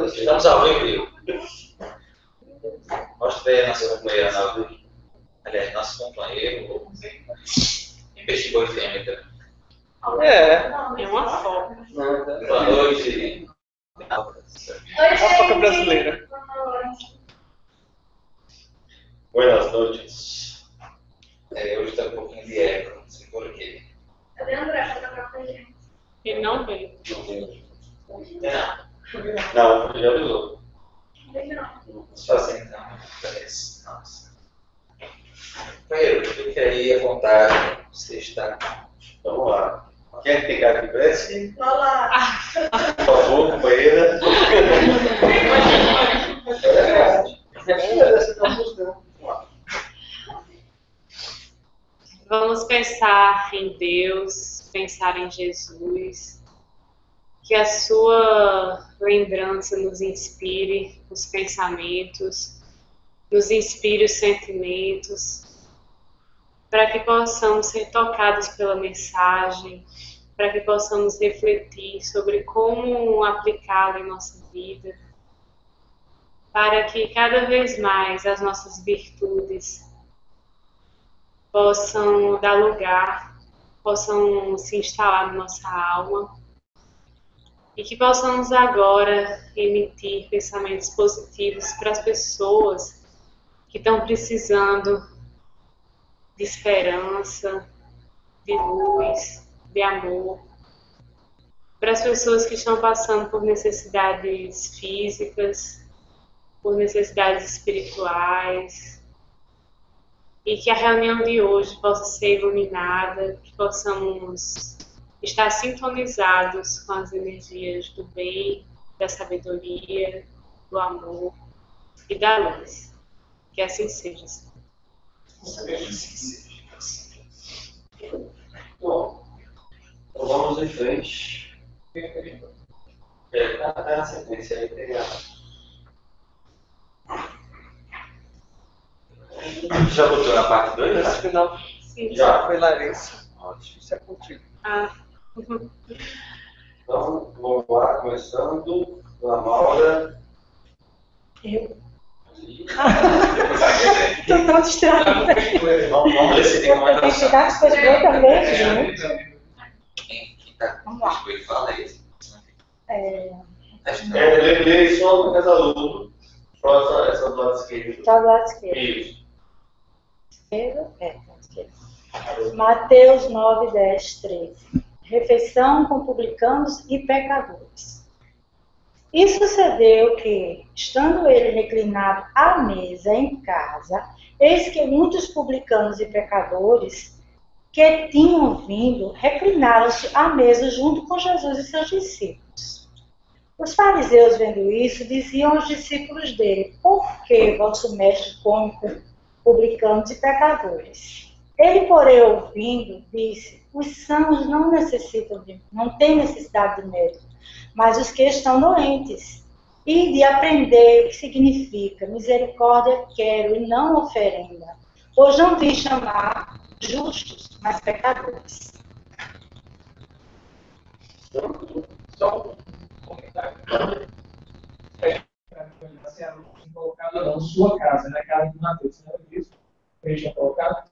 Estamos ao vivo. Mostra aí a nossa companheira Ana. Aliás, nosso companheiro investigador. É uma foto. Boa noite. A foca brasileira. Boas noites. Hoje está um pouquinho de eco, não sei porquê. Cadê a André? Fotografa pra gente. Ele não veio. Não, já avisou. Não. Só assim, então. Parece. Nossa. Companheiro, fique aí à vontade. Você está. Vamos lá. Quer ficar aqui parece? Olá. Por favor, companheira. Vamos pensar em Deus, pensar em Jesus, que a sua lembrança nos inspire os pensamentos, nos inspire os sentimentos, para que possamos ser tocados pela mensagem, para que possamos refletir sobre como aplicá-la em nossa vida, para que cada vez mais as nossas virtudes possam dar lugar, possam se instalar na nossa alma e que possamos agora emitir pensamentos positivos para as pessoas que estão precisando de esperança, de luz, de amor, para as pessoas que estão passando por necessidades físicas, por necessidades espirituais, e que a reunião de hoje possa ser iluminada, que possamos estar sintonizados com as energias do bem, da sabedoria, do amor e da luz. Que assim seja. Bom, então vamos em frente. Na sequência aí pegar. Já botou na parte 2? Esse final. Sim. Já foi Larissa. Difícil é contigo. Então, vamos lá, começando. Dona Maura. Eu? Estou tão distraída. Vamos ver se tem Eu tenho que ficar com as coisas boas também, gente. Quem está Vamos lá. fala isso. Lê só no casaludo. Só essa do lado esquerdo. Só do lado esquerdo. Isso. Esquerdo? Lado esquerdo. Mateus 9, 10, 13. Refeição com publicanos e pecadores. E sucedeu que, estando ele reclinado à mesa em casa, eis que muitos publicanos e pecadores que tinham vindo reclinaram-se à mesa junto com Jesus e seus discípulos. Os fariseus, vendo isso, diziam aos discípulos dele: por que vosso mestre come com publicanos e pecadores? Ele, porém, ouvindo, disse: os sãos não têm necessidade de médico, mas os que estão doentes. E de aprender o que significa misericórdia quero e não oferenda, pois não vim chamar justos, mas pecadores. Só um comentário. Colocado na sua casa, na casa de Mateus, você lembra disso? Ele tinha colocado.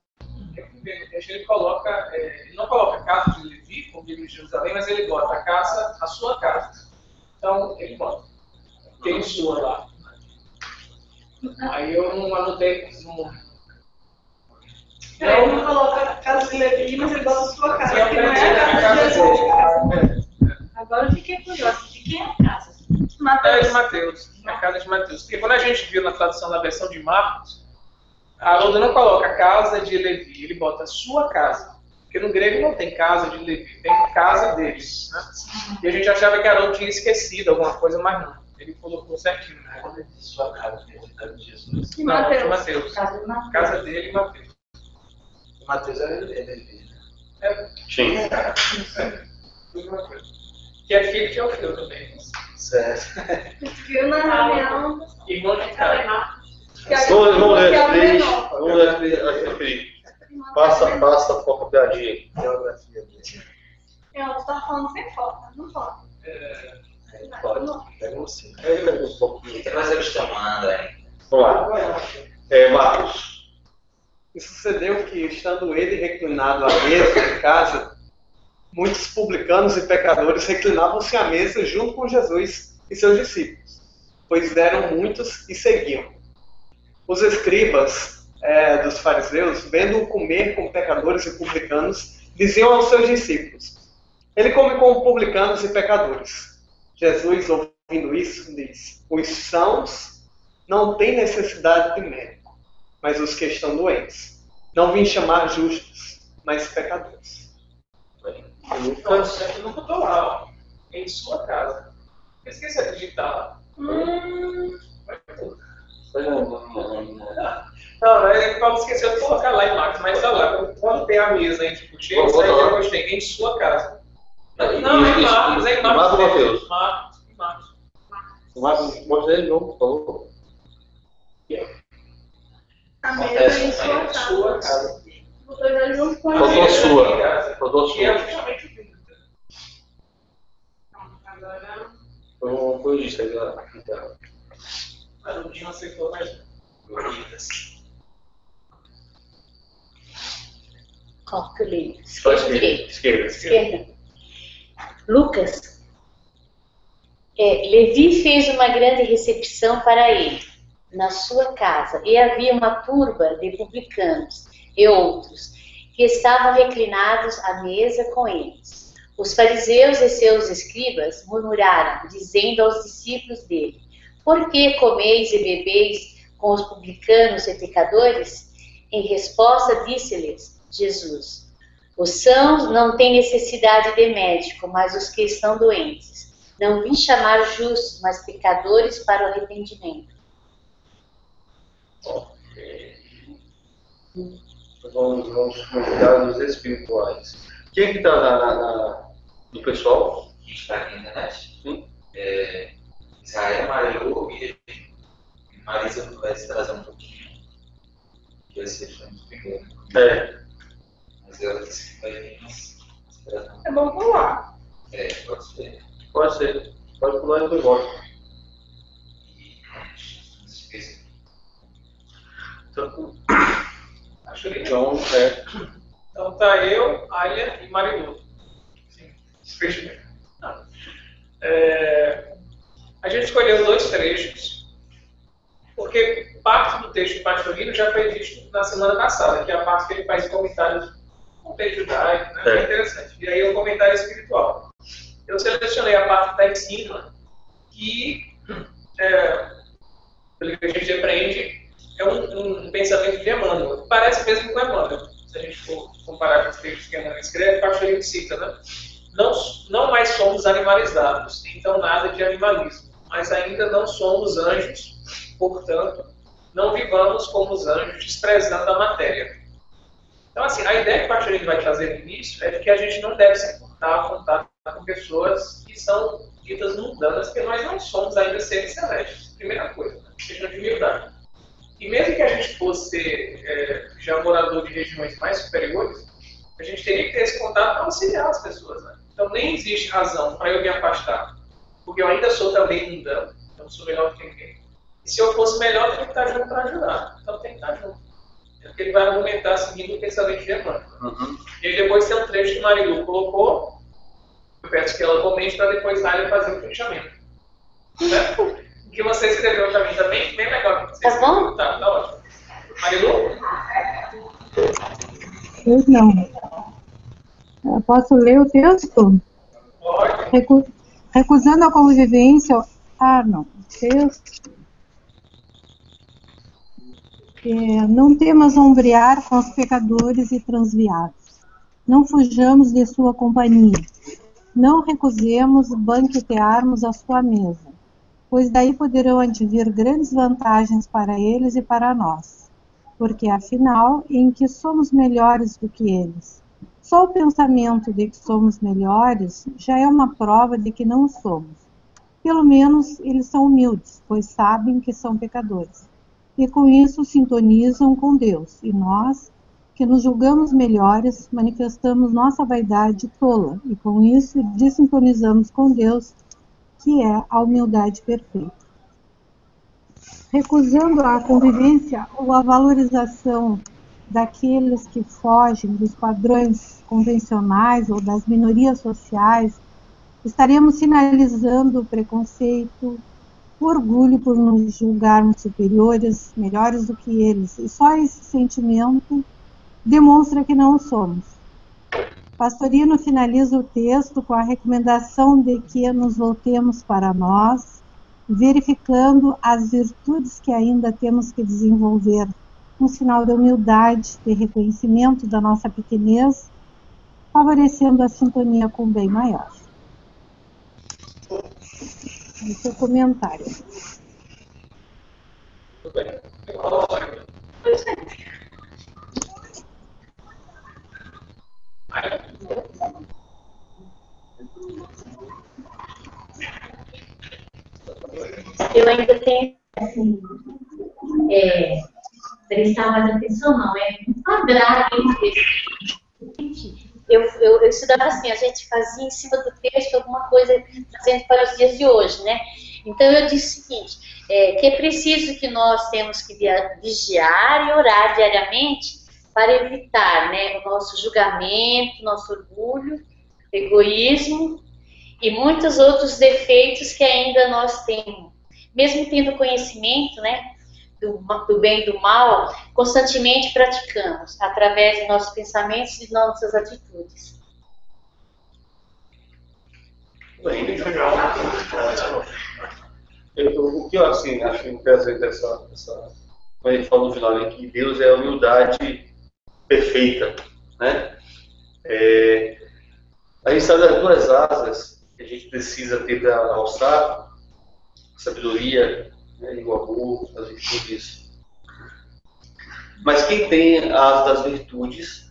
Ele coloca, ele não coloca a casa de Levi, como diz em Jerusalém, mas ele bota a casa, a sua casa. Então, ele bota. Tem sua lá. Aí eu não anotei. Ele não coloca a casa de Levi, mas ele bota a sua casa. Sim, Que não é a casa de Jesus. Agora eu fiquei curiosa, de quem é a casa? É de Mateus, a casa de Mateus. Porque quando a gente viu na tradução da versão de Marcos, Haroldo não coloca a casa de Levi, ele bota a sua casa. Porque no grego não tem casa de Levi, tem casa deles. Né? E a gente achava que Haroldo tinha esquecido alguma coisa, mas não. Ele colocou certinho. Né? Quando ele disse sua casa, tem de Jesus. E Não, de Mateus? Mateus. Casa de Mateus. Casa dele e Mateus. Mateus é Levi. Sim. Mesma coisa. Que é filho de Alfeu também. Certo. Viu na reunião? Irmão de Caio. Vamos ler. Passa a foca piadinha. Geografia. Eu estava falando sem foco, não foco. Pode. Pega um sim. Pega um pouquinho. O que nós estamos tomando aí? Vamos lá. Marcos. E sucedeu que, estando ele reclinado à mesa em casa, muitos publicanos e pecadores reclinavam-se à mesa junto com Jesus e seus discípulos, pois eram muitos e seguiam. Os escribas dos fariseus, vendo-o comer com pecadores e publicanos, diziam aos seus discípulos: ele come com publicanos e pecadores. Jesus, ouvindo isso, diz: os sãos não têm necessidade de médico, mas os que estão doentes. Não vim chamar justos, mas pecadores. Eu nunca estou lá, ó. Em sua casa. Eu esqueci de digitar lá. Não, é que Paulo esqueceu de colocar lá em Marcos, mas tá lá. Quando tem a mesa aí, tipo, cheia, aí depois tem em sua casa. Não, em Marcos, é em Marcos. Marcos ou Mateus? Marcos. Marcos, mostra ele de novo, por favor. A mesa em sua casa. Botou já junto com a Faltou a mesa. sua. Faltou a Que é sua. justamente o Bíblia. Agora, Foi isso aí, galera. Então. Mas o Dinho aceitou mais. Qual que eu li? Só Esquerda. esquerda. Lucas. Levi fez uma grande recepção para ele, na sua casa, e havia uma turba de publicanos e outros, que estavam reclinados à mesa com eles. Os fariseus e seus escribas murmuraram, dizendo aos discípulos dele: por que comeis e bebeis com os publicanos e pecadores? Em resposta, disse-lhes Jesus: os sãos não têm necessidade de médico, mas os que estão doentes. Não vim chamar justos, mas pecadores para o arrependimento. Vamos cuidar dos espirituais. Quem é que está no pessoal? Está aqui na internet. Sim. Israel, Marilu e Marisa vai se trazer um pouquinho. Que vai ser muito pequeno. Mas eu disse que vai vir mais. É bom pular. Pode ser. Pode ser. Pode pular e depois volta. Não se esqueça. Então, Acho que John, Então tá eu, Alia e Marilu. Sim, fecho mesmo. A gente escolheu 2 trechos, porque parte do texto pastorino já foi visto na semana passada, que é a parte que ele faz comentários com o texto judaico, né? É interessante. E aí o comentário espiritual. Eu selecionei a parte que está em cima, que, pelo que a gente aprende, é um pensamento de Emmanuel. Parece mesmo com Emmanuel. Se a gente for comparar com os textos que Emmanuel escreve, Pastorino cita, né? Não mais somos animalizados, então nada de animalismo. Mas ainda não somos anjos, portanto, não vivamos como os anjos, desprezando a matéria. Então, assim, a ideia que o Pastorino vai trazer no início é de que a gente não deve se importar a contato com pessoas que são ditas mundanas, porque nós não somos ainda seres celestes. Primeira coisa, né? Questão de humildade. E mesmo que a gente fosse já morador de regiões mais superiores, a gente teria que ter esse contato para auxiliar as pessoas, né? Então nem existe razão para eu me afastar, porque eu ainda sou também mundano, então sou melhor do que ninguém. E se eu fosse melhor, eu teria que estar junto para ajudar. Então tem que estar junto. Porque ele vai argumentar seguindo o pensamento de Emmanuel. E aí depois tem um trecho que Marilu colocou, eu peço que ela comente para depois Alia fazer o fechamento. Certo? O que você escreveu para mim também, bem legal. Que você Tá bom? Tá ótimo. Marilu? Eu não. Eu posso ler o texto? Pode. Recusando a convivência. Não. Texto. Não temas ombrear com os pecadores e transviados. Não fujamos de sua companhia. Não recusemos banquetearmos a sua mesa, pois daí poderão advir grandes vantagens para eles e para nós, porque afinal, em que somos melhores do que eles? Só o pensamento de que somos melhores já é uma prova de que não somos. Pelo menos eles são humildes, pois sabem que são pecadores. E com isso sintonizam com Deus. E nós, que nos julgamos melhores, manifestamos nossa vaidade tola. E com isso desintonizamos com Deus que é a humildade perfeita. Recusando a convivência ou a valorização daqueles que fogem dos padrões convencionais ou das minorias sociais, estaremos sinalizando o preconceito, o orgulho por nos julgarmos superiores, melhores do que eles, e só esse sentimento demonstra que não somos. Pastorino finaliza o texto com a recomendação de que nos voltemos para nós, verificando as virtudes que ainda temos que desenvolver, um sinal de humildade, de reconhecimento da nossa pequenez, favorecendo a sintonia com o bem maior. Esse é o comentário. Tudo bem. Eu ainda tenho, assim, prestar mais atenção, não, enquadrar eu estudava assim, a gente fazia em cima do texto alguma coisa trazendo para os dias de hoje, né? Então eu disse o seguinte, que é preciso que nós temos que vigiar e orar diariamente para evitar, né, o nosso julgamento, nosso orgulho, egoísmo e muitos outros defeitos que ainda nós temos. Mesmo tendo conhecimento, né, do bem e do mal, constantemente praticamos, através de nossos pensamentos e de nossas atitudes. Bem, legal. O que eu assim, acho interessante quando a gente fala no final, né, que Deus é a humildade perfeita, né? A gente sabe das duas asas que a gente precisa ter para alçar, a sabedoria, né, e o amor, as virtudes. Mas quem tem a asa das virtudes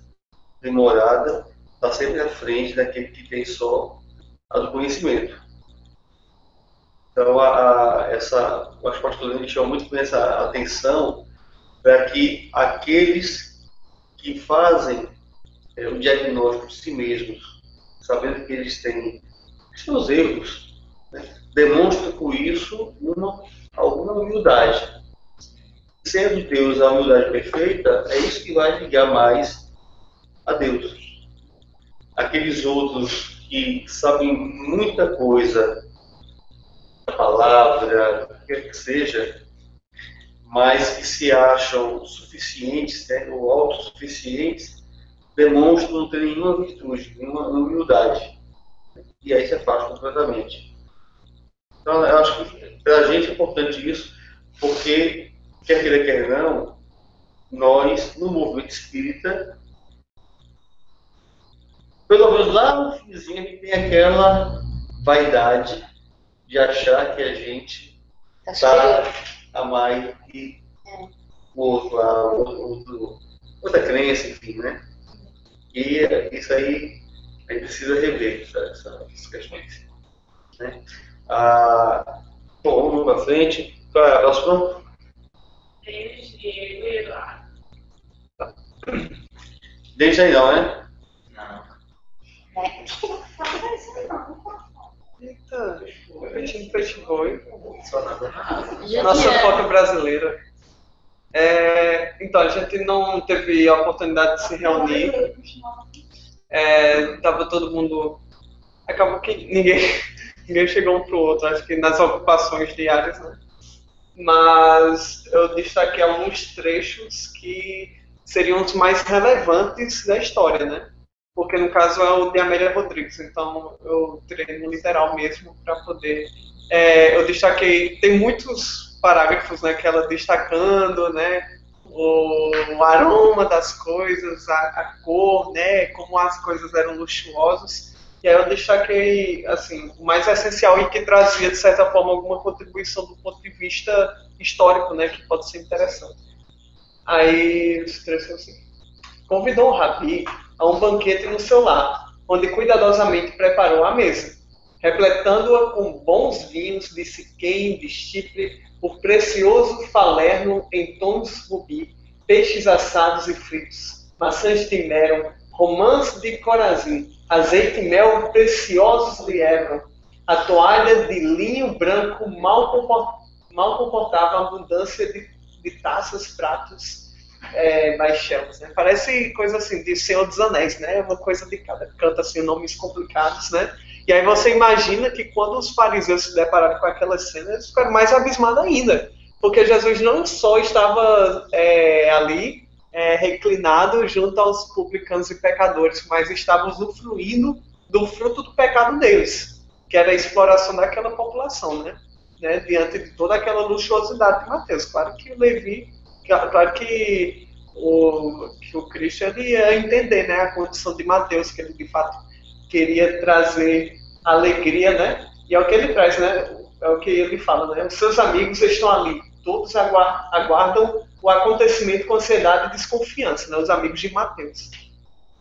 demorada está sempre à frente daquele que tem só a do conhecimento. Então, eu acho que o pastor chama muito bem essa atenção para que aqueles que fazem o diagnóstico de si mesmos, sabendo que eles têm seus erros, né, demonstram com isso alguma humildade. Sendo Deus a humildade perfeita, é isso que vai ligar mais a Deus. Aqueles outros que sabem muita coisa, a palavra, o que quer que seja, mas que se acham suficientes, né, ou autossuficientes, demonstram não ter nenhuma virtude, nenhuma humildade. E aí se afasta completamente. Então, eu acho que para a gente é importante isso, porque, quer queira, quer não, nós, no movimento espírita, pelo menos lá no finzinho, a gente tem aquela vaidade de achar que a gente está a mais que o outro lá, outra crença, enfim, né? E isso aí a gente precisa rever essas questões, né? Bom, vamos para frente. Qual é a próxima? Deixa aí não, né? Não. Eita, peixe boi. Só nada. Nossa foca brasileira. Então, a gente não teve a oportunidade de se reunir. Tava todo mundo... Acabou que ninguém chegou um pro outro, acho que nas ocupações diárias, né? Mas eu destaquei alguns trechos que seriam os mais relevantes da história, né? Porque no caso é o de Amélia Rodrigues, então eu tirei no literal mesmo para poder... eu destaquei, tem muitos parágrafos, né, que ela destacando, né, o aroma das coisas, a cor, né, como as coisas eram luxuosas. E aí eu destaquei, assim, o mais essencial e que trazia, de certa forma, alguma contribuição do ponto de vista histórico, né, que pode ser interessante. Aí, os trechos assim. Convidou o Rabi a um banquete no seu lar, onde cuidadosamente preparou a mesa, repletando-a com bons vinhos de Siquém, de Chipre, o precioso falerno em tons rubi, peixes assados e fritos, maçãs de Méron, romãs de Corazim, azeite e mel preciosos de Évron, A toalha de linho branco mal comportava a abundância de taças, pratos, baixamos, né? Parece coisa assim de Senhor dos Anéis, né? Uma coisa de cada canto, assim, nomes complicados, né? E aí você imagina que quando os fariseus se depararam com aquelas cenas, eles ficaram mais abismados ainda. Porque Jesus não só estava ali reclinado junto aos publicanos e pecadores, mas estava usufruindo do fruto do pecado deles, que era a exploração daquela população, né? Diante de toda aquela luxuosidade de Mateus. Claro que o Levi, claro que o Cristo ele ia entender, né, a condição de Mateus, que ele de fato queria trazer alegria, né? E é o que ele traz, né? É o que ele fala, né? Os seus amigos estão ali, todos aguardam o acontecimento com ansiedade e desconfiança, né? Os amigos de Mateus,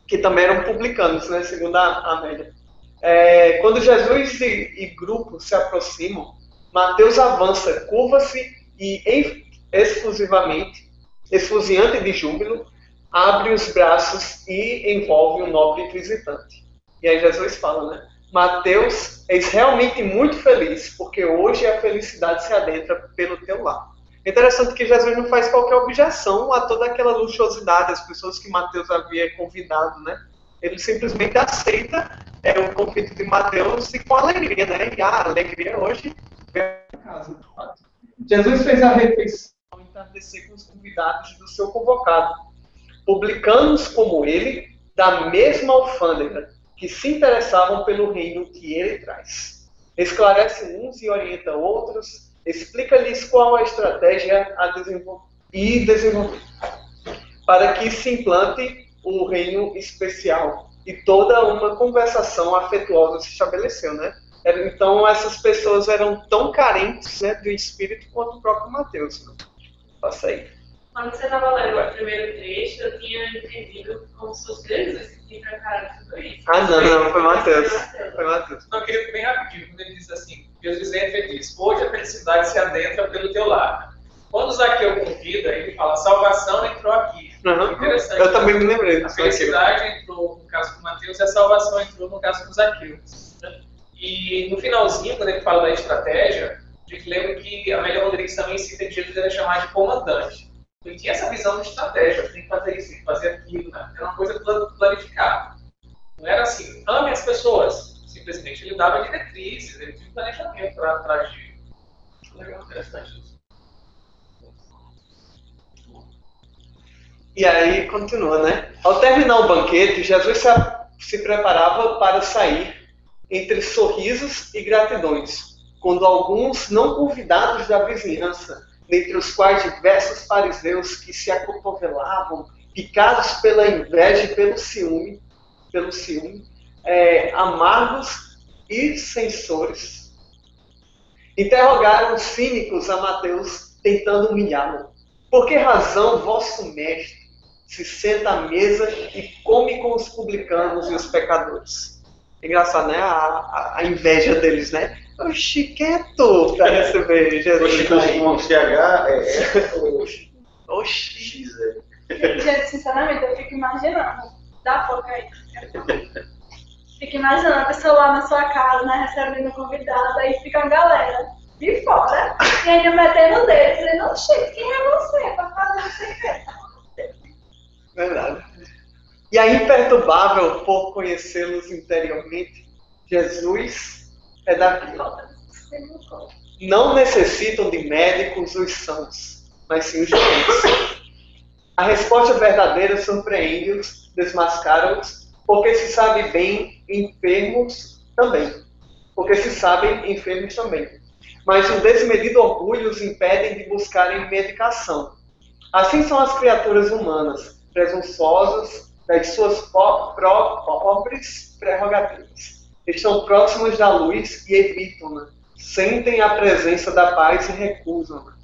que também eram publicanos, né? Segundo a média. Quando Jesus e grupo se aproximam, Mateus avança, curva-se e esfuziante de júbilo, abre os braços e envolve o nobre visitante. E aí Jesus fala, né? Mateus, és realmente muito feliz, porque hoje a felicidade se adentra pelo teu lar. É interessante que Jesus não faz qualquer objeção a toda aquela luxuosidade, as pessoas que Mateus havia convidado, né? Ele simplesmente aceita o convite de Mateus e com alegria, né? E a alegria hoje é a casa. Jesus fez a refeição ao entardecer com os convidados do seu convocado, publicanos como ele, da mesma alfândega, que se interessavam pelo reino que ele traz. Esclarece uns e orienta outros, explica-lhes qual a estratégia a desenvolver para que se implante o reino especial. E toda uma conversação afetuosa se estabeleceu, né? Então essas pessoas eram tão carentes, né, do Espírito quanto o próprio Mateus. Né? Passa aí. Quando você estava lendo o primeiro trecho, eu tinha entendido como se fosse Jesus que tinha preparado tudo isso. Não, foi Mateus. Foi Mateus. Não, eu queria bem rapidinho, quando ele diz assim, Jesus entra e diz, hoje a felicidade se adentra pelo teu lar. Quando Zaqueu convida, ele fala, salvação entrou aqui. Uhum. Interessante. Eu também me lembrei. A felicidade entrou no caso com Mateus e a salvação entrou no caso com Zaqueu. E no finalzinho, quando ele fala da estratégia, a gente lembra que a Amélia Rodrigues também cita que Jesus era chamado de comandante. Ele tinha essa visão de estratégia, tem que fazer isso, tem que fazer aquilo, né? Era uma coisa planificada. Não era assim, ame as pessoas. Simplesmente ele dava diretrizes, ele tinha um planejamento para agir. Legal, interessante isso. E aí continua, né? Ao terminar o banquete, Jesus se preparava para sair entre sorrisos e gratidões, quando alguns não convidados da vizinhança, dentre os quais diversos fariseus que se acotovelavam, picados pela inveja e pelo ciúme, amargos e censores, interrogaram cínicos a Mateus, tentando humilhá-lo. Por que razão vosso mestre se senta à mesa e come com os publicanos e os pecadores? Engraçado, né? A inveja deles, né? Oxi, quem é tu para receber Jesus? Oxi, com CH Oxi. Gente, sinceramente, eu fico imaginando. Dá foca aí. Fico imaginando a pessoa lá na sua casa, né? Recebendo um convidado, aí fica uma galera de fora e ainda metendo o dedo, dizendo, oxi, quem é você para fazer não sei o quê? Verdade. E a imperturbável por conhecê-los interiormente, Jesus é da vida. Não necessitam de médicos os sãos, mas sim os doentes. A resposta verdadeira surpreende-os, desmascara-os, porque se sabe bem enfermos também. Mas um desmedido orgulho os impede de buscarem medicação. Assim são as criaturas humanas, presunçosas das suas pobres prerrogativas. Estão próximos da luz e evitam-na. Sentem a presença da paz e recusam-na.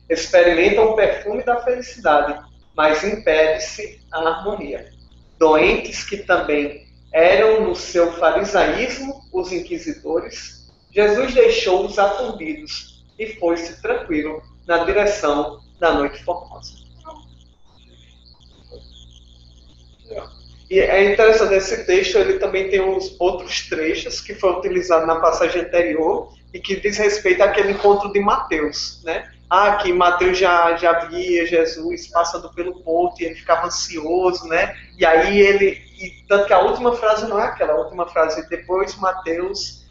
Experimentam o perfume da felicidade, mas impede-se a harmonia. Doentes que também eram no seu farisaísmo os inquisidores, Jesus deixou-os aturdidos e foi-se tranquilo na direção da noite formosa. E é interessante, esse texto ele também tem uns outros trechos que foi utilizado na passagem anterior e que diz respeito àquele encontro de Mateus, né? Que Mateus já via Jesus passando pelo porto e ele ficava ansioso, né? E aí tanto que a última frase não é aquela, a última frase, depois Mateus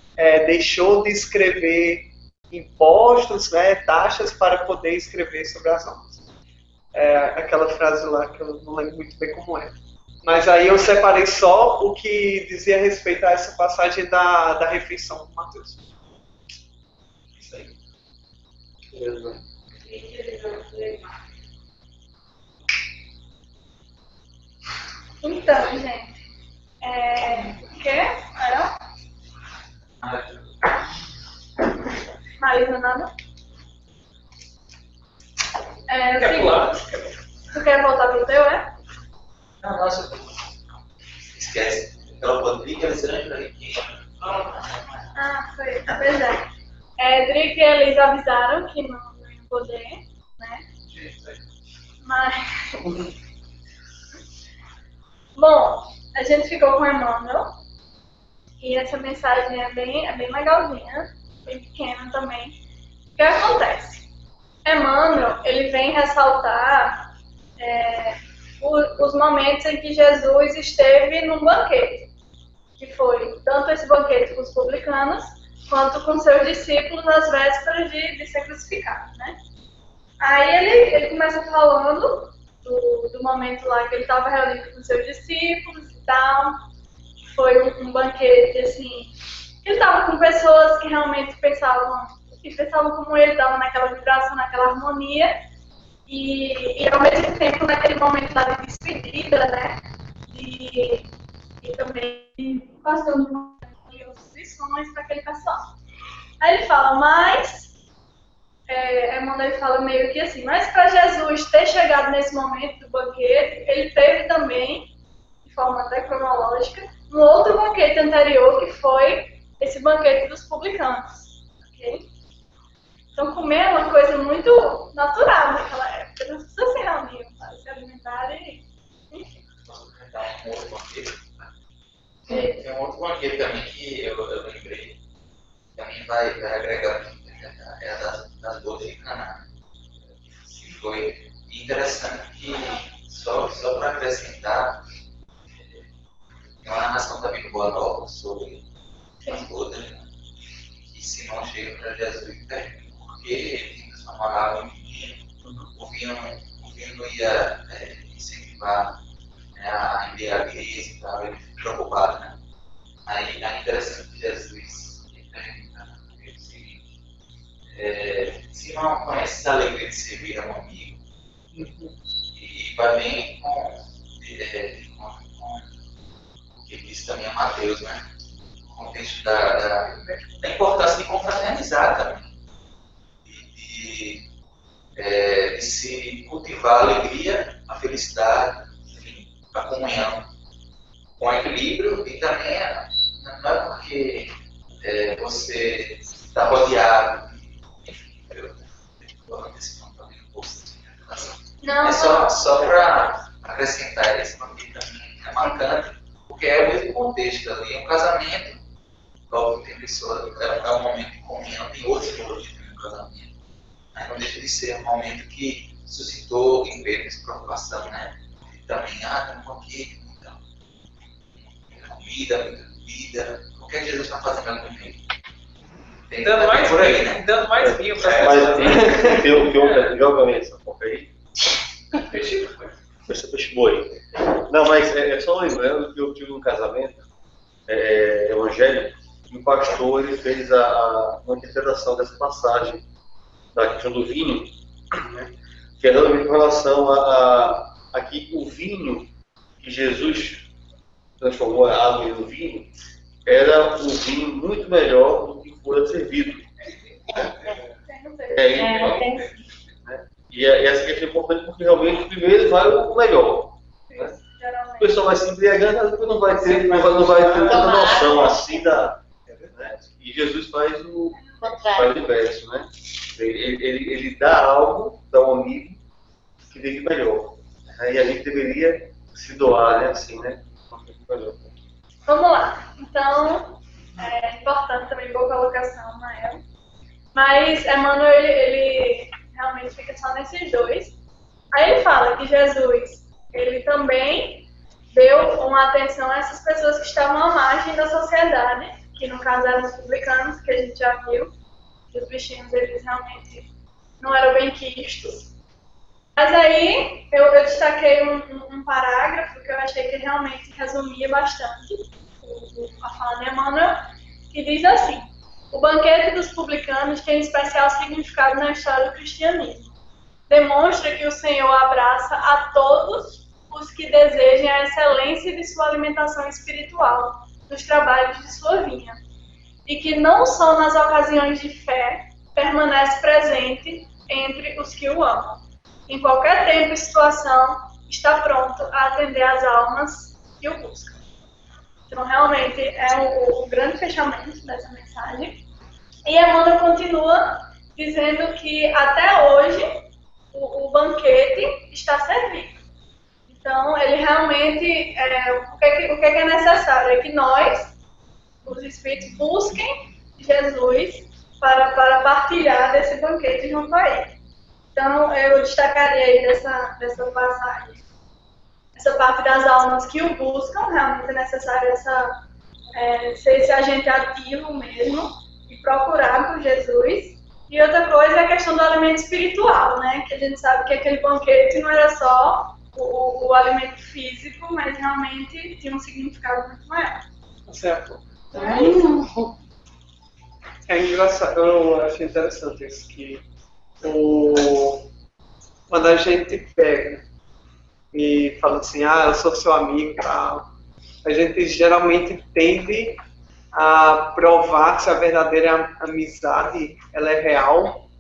deixou de escrever impostos, né, taxas para poder escrever sobre as almas. Aquela frase lá que eu não lembro muito bem como é. Mas aí eu separei só o que dizia respeito a essa passagem da refeição de Mateus. Isso aí. Então, gente, o quê? Marisa, nada? Quer pular? Tu quer voltar pro teu, Não, nossa. Esquece. Aquela Rodrigo, Alessandra aqui. Foi. Pois é. Drica e Elis avisaram que não iam poder, né? Mas... Bom, a gente ficou com o Emmanuel. E essa mensagem é bem legalzinha. Bem pequena também. O que acontece? Emmanuel, ele vem ressaltar os momentos em que Jesus esteve num banquete, que foi tanto esse banquete com os publicanos, quanto com seus discípulos nas vésperas de ser crucificado, né? Aí ele começa falando do momento lá que ele estava reunido com seus discípulos e tal. Foi um banquete, assim, ele estava com pessoas que realmente pensavam como ele, estavam naquela vibração, naquela harmonia, e ao mesmo tempo naquele momento lá de despedida, né, e também passando as lições para aquele pessoal. Aí ele fala, ele fala meio que assim, mas para Jesus ter chegado nesse momento do banquete, ele teve também, de forma até cronológica, um outro banquete anterior, que foi esse banquete dos publicanos, ok? Então, comer é uma coisa muito natural naquela época. As pessoas se reuniam para se alimentarem. Enfim. Posso comentar um outro banquete? Tem um outro banquete também que eu lembrei. Também vai agregar das bodas de Caná. Que foi interessante que, só para acrescentar, tem uma narração também do Boa Nova sobre as bodas, né? Que Simão chega para Jesus e pergunta porque ele transformava em vinho, o vinho não ia incentivar, né, a embriaguez e tal, ele ficou preocupado, né? Aí é interessante que Jesus pergunta o seguinte: Simão, conhece a alegria de servir a um amigo? E vai bem com o que disse também a Mateus, né? No contexto da importância de confraternizar também. De se cultivar a alegria, a felicidade, enfim, a comunhão com equilíbrio, e também não é porque você está rodeado, enfim, eu estou antecipando também um pouco. Não, é só para acrescentar esse banquete também, é marcante, porque é o mesmo contexto ali, é um casamento, óbvio, tem pessoas, é um momento de comunhão, tem outros simbologias no casamento. Mas não deixa de ser um momento que suscitou em eles preocupação, né? E também, estamos aqui, muita comida, muita bebida. O que Jesus está fazendo ali no meio? Dando mais por aí, né? Dando mais vinho para as Mas pessoas. tem outra, joga essa porca aí. Peixe boi. Não, mas é só lembrando que eu tive um casamento evangélico e o pastor ele fez uma interpretação dessa passagem da questão do vinho, né, que é realmente com relação a que o vinho que Jesus transformou a água no vinho era um vinho muito melhor do que foi servido. E essa questão é importante porque realmente primeiro vai o melhor. Né? O pessoal vai se embriagando, mas depois não vai ter tanta noção assim da. Né? E Jesus faz o inverso, né? Ele dá algo, dá um amigo que vive melhor. E a gente deveria se doar, né? Assim, né? Vamos lá. Então, é importante também, boa colocação, Mael. Mas Emmanuel, ele realmente fica só nesses dois. Aí ele fala que Jesus, ele também deu uma atenção a essas pessoas que estavam à margem da sociedade, que no caso eram os publicanos, que a gente já viu, que os bichinhos, eles realmente não eram bem quistos. Mas aí eu destaquei um parágrafo que eu achei que realmente resumia bastante a fala de Emmanuel, que diz assim: o banquete dos publicanos tem especial significado na história do cristianismo. Demonstra que o Senhor abraça a todos os que desejem a excelência de sua alimentação espiritual, dos trabalhos de sua vinha, e que não só nas ocasiões de fé permanece presente entre os que o amam. Em qualquer tempo e situação, está pronto a atender às almas que o buscam. Então, realmente, é o grande fechamento dessa mensagem. E Emmanuel continua dizendo que, até hoje, o banquete está servido. Então, ele realmente, o que é necessário? É que nós, os espíritos, busquem Jesus para partilhar desse banquete junto a ele. Então, eu destacaria aí dessa passagem essa parte das almas que o buscam. Realmente é necessário ser esse agente ativo mesmo e procurar por Jesus. E outra coisa é a questão do alimento espiritual, né? Que a gente sabe que aquele banquete não era só o alimento físico, mas realmente tinha um significado muito maior. Certo. É engraçado, eu achei interessante isso, que quando a gente pega e fala assim, eu sou seu amigo e tal, a gente geralmente tende a provar se a verdadeira amizade ela é real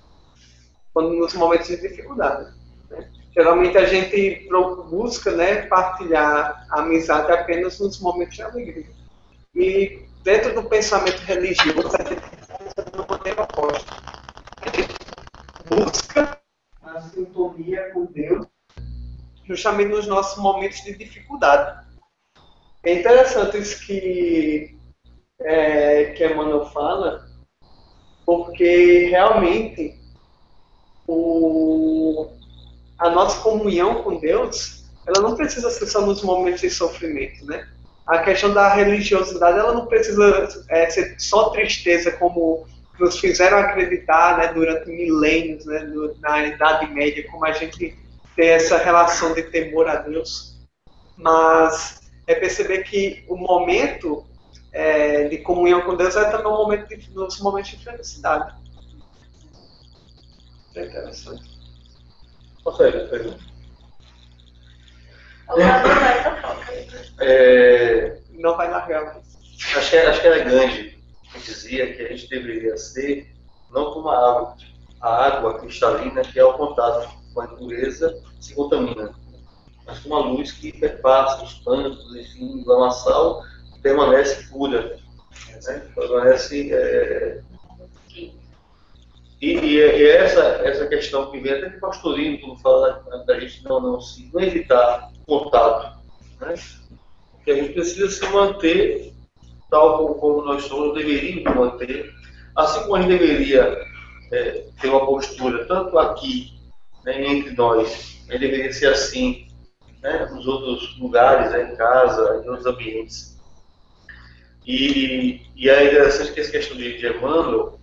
nos momentos de dificuldade, né? Geralmente a gente busca, né, partilhar a amizade apenas nos momentos de alegria. E dentro do pensamento religioso, a gente pensa de uma maneira oposta. A gente busca a sintonia com Deus justamente nos nossos momentos de dificuldade. É interessante isso que Emmanuel fala, porque realmente a nossa comunhão com Deus, ela não precisa ser só nos momentos de sofrimento, né? A questão da religiosidade, ela não precisa ser só tristeza, como nos fizeram acreditar, né, durante milênios, né, na Idade Média, como a gente tem essa relação de temor a Deus. Mas é perceber que o momento de comunhão com Deus é também um momento nos momentos de felicidade. É interessante. Consegue. Não vai largar. Acho que era Gandhi que dizia que a gente deveria ser não como a água cristalina, que ao contato com a impureza se contamina, mas com uma luz que perpassa os campos, enfim, o lamaçal, permanece pura, né? Permanece. E essa questão que vem até de Pastorino, quando fala da gente não evitar contato, né? Que a gente precisa se manter tal como nós somos, deveríamos manter, assim como a gente deveria ter uma postura, tanto aqui, né, entre nós, a gente deveria ser assim, né, nos outros lugares, né, em casa, em outros ambientes. E é interessante que essa questão de Emmanuel,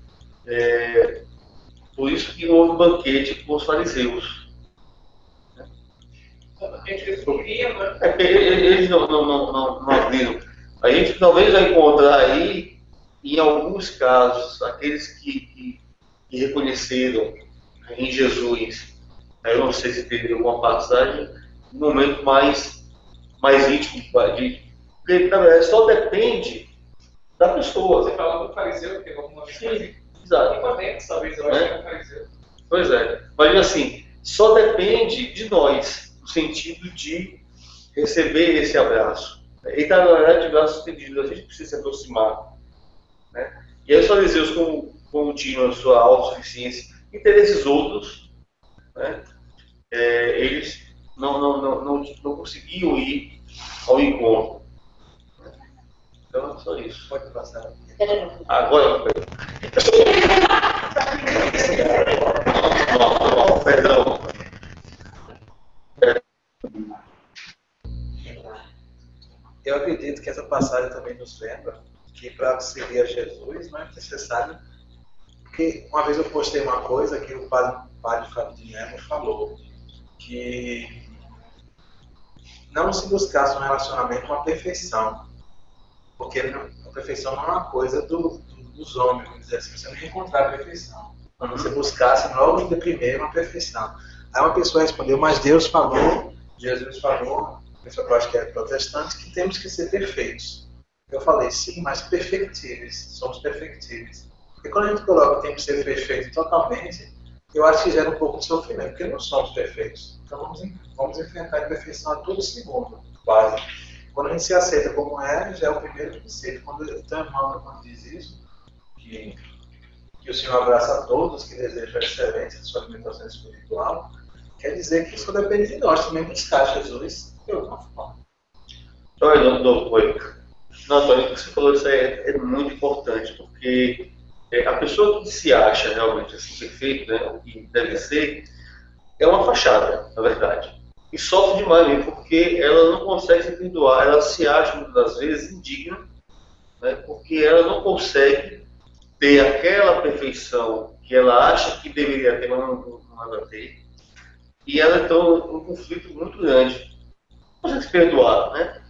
por isso que houve banquete com os fariseus. Eles não abriram. A gente talvez vai encontrar aí, em alguns casos, aqueles que reconheceram em Jesus, eu não sei se teve alguma passagem, um momento mais íntimo, porque na verdade só depende da pessoa. Você falou do fariseu, que alguma vez sim, exato. Talvez eu acho que é um fariseu. Pois é, mas assim, só depende de nós, no sentido de receber esse abraço. Ele está, na verdade, de braços estendidos, a gente precisa se aproximar, né? E aí os fariseus, como tinham a sua autossuficiência, e ter esses outros, né, eles não conseguiam ir ao encontro. Então é só isso. Pode passar. Agora, perdão. Eu acredito que essa passagem também nos lembra que para seguir a Jesus não é necessário, porque uma vez eu postei uma coisa que o padre Fábio de Mello falou, que não se buscasse um relacionamento com a perfeição, porque a perfeição não é uma coisa dos homens, vamos dizer assim, você não ia encontrar a perfeição. Quando você buscasse logo de primeiro uma perfeição. Aí uma pessoa respondeu, mas Deus falou, Jesus falou, a pessoa que eu acho que é protestante, que temos que ser perfeitos. Eu falei, sim, mas perfectíveis, somos perfectíveis. Porque quando a gente coloca que tem que ser perfeito totalmente, eu acho que gera um pouco de sofrimento, porque não somos perfeitos. Então vamos enfrentar a imperfeição a todo segundo, quase. Quando a gente se aceita como é, já é o primeiro princípio. Quando Emmanuel, quando diz isso, que o Senhor abraça a todos que desejam a excelência de sua alimentação espiritual, quer dizer que isso depende de nós também buscar Jesus de alguma forma. Olha, Antônio, o que você falou, isso é muito importante, porque a pessoa que se acha realmente assim perfeita, né, o que deve ser, é uma fachada, na verdade. E sofre demais mesmo, porque ela não consegue se perdoar, ela se acha muitas das vezes indigna, né, porque ela não consegue ter aquela perfeição que ela acha que deveria ter, mas não vai ter. E ela está um conflito muito grande. Não consegue se perdoar, né?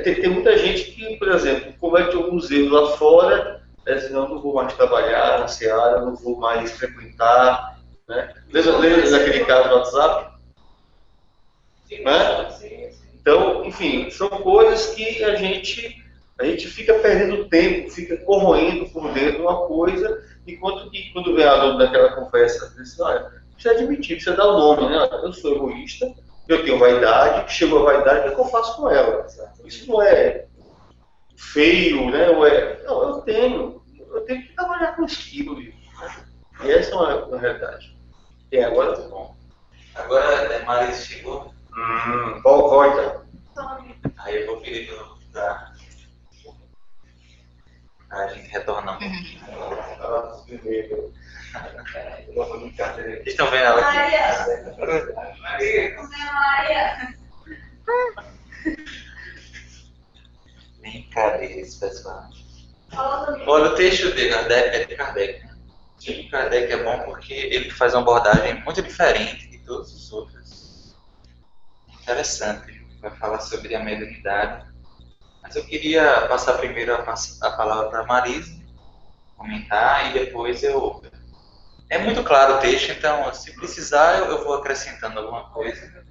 Tem muita gente que, por exemplo, comete alguns erros lá fora, senão não vou mais trabalhar na seara, não vou mais frequentar, né? Lembra daquele caso do WhatsApp? Né? Então, enfim, são coisas que a gente fica perdendo tempo, fica corroendo por dentro uma coisa, enquanto que quando vem a dona daquela conversa, diz, olha, precisa admitir, precisa dar o nome, né? Eu sou egoísta, eu tenho vaidade, chegou a vaidade, o que eu faço com ela? Isso não é feio, né? Não, eu tenho que trabalhar com estilo, né? E essa é uma realidade. E agora tá bom. Agora a Marisa chegou. Volta. Aí eu vou pedir para a gente retornar um pouquinho. Vocês estão vendo ela aqui? Maria! Brincadeira esse pessoal. Olha, o texto de Kardec é de Kardec. O texto de Kardec é bom porque ele faz uma abordagem muito diferente de todos os outros. Interessante. Vai falar sobre a mediunidade. Mas eu queria passar primeiro a palavra para a Marisa, comentar, e depois eu... É muito claro o texto, então se precisar eu vou acrescentando alguma coisa.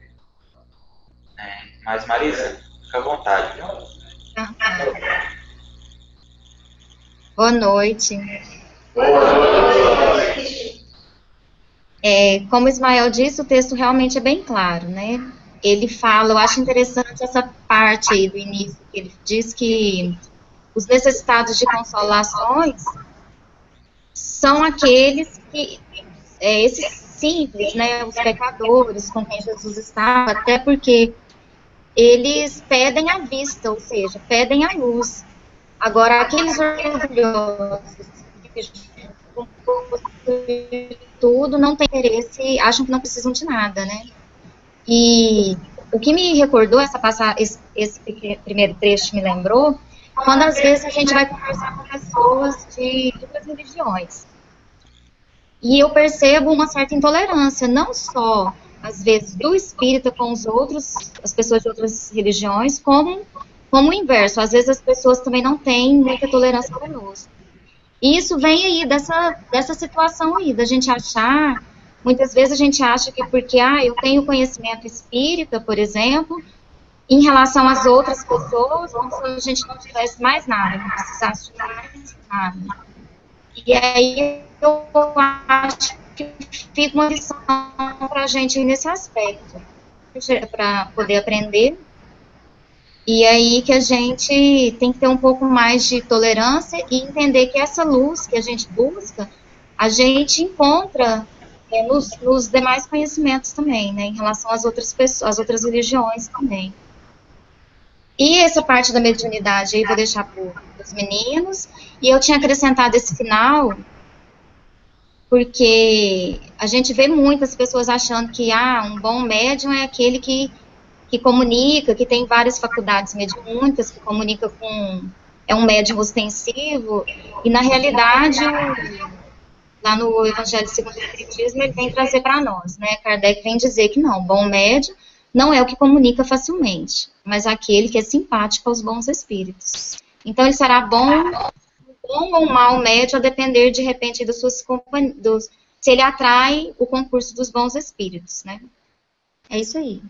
Mas Marisa, fica à vontade. Boa noite. Como o Ismael disse, o texto realmente é bem claro, né? Ele fala, eu acho interessante essa parte aí do início, que ele diz que os necessitados de consolações são aqueles que, esses simples, né, os pecadores com quem Jesus estava, até porque eles pedem a vista, ou seja, pedem a luz. Agora, aqueles orgulhosos, com tudo, não têm interesse, acham que não precisam de nada, né? E o que me recordou esse primeiro trecho me lembrou, quando às vezes a gente vai conversar com pessoas de outras religiões. E eu percebo uma certa intolerância, não só, às vezes, do espírita com os outros, as pessoas de outras religiões, como o inverso. Às vezes as pessoas também não têm muita tolerância conosco. E isso vem aí dessa situação aí, da gente achar, muitas vezes a gente acha que porque, eu tenho conhecimento espírita, por exemplo, em relação às outras pessoas, como se a gente não tivesse mais nada, não precisasse de mais nada. E aí eu acho que fica uma lição para a gente nesse aspecto, para poder aprender. E aí que a gente tem que ter um pouco mais de tolerância e entender que essa luz que a gente busca, a gente encontra nos demais conhecimentos também, né, em relação às outras pessoas, às outras religiões também. E essa parte da mediunidade aí vou deixar para os meninos. E eu tinha acrescentado esse final, porque a gente vê muitas pessoas achando que um bom médium é aquele que comunica, que tem várias faculdades mediúnicas, que comunica com... é um médium ostensivo, e na realidade, lá no Evangelho segundo o Espiritismo, ele vem trazer para nós, né? Kardec vem dizer que não, bom médium não é o que comunica facilmente, mas aquele que é simpático aos bons espíritos. Então, ele será bom ou mau médium a depender, de repente, das suas companhias, se ele atrai o concurso dos bons espíritos, né? É isso aí.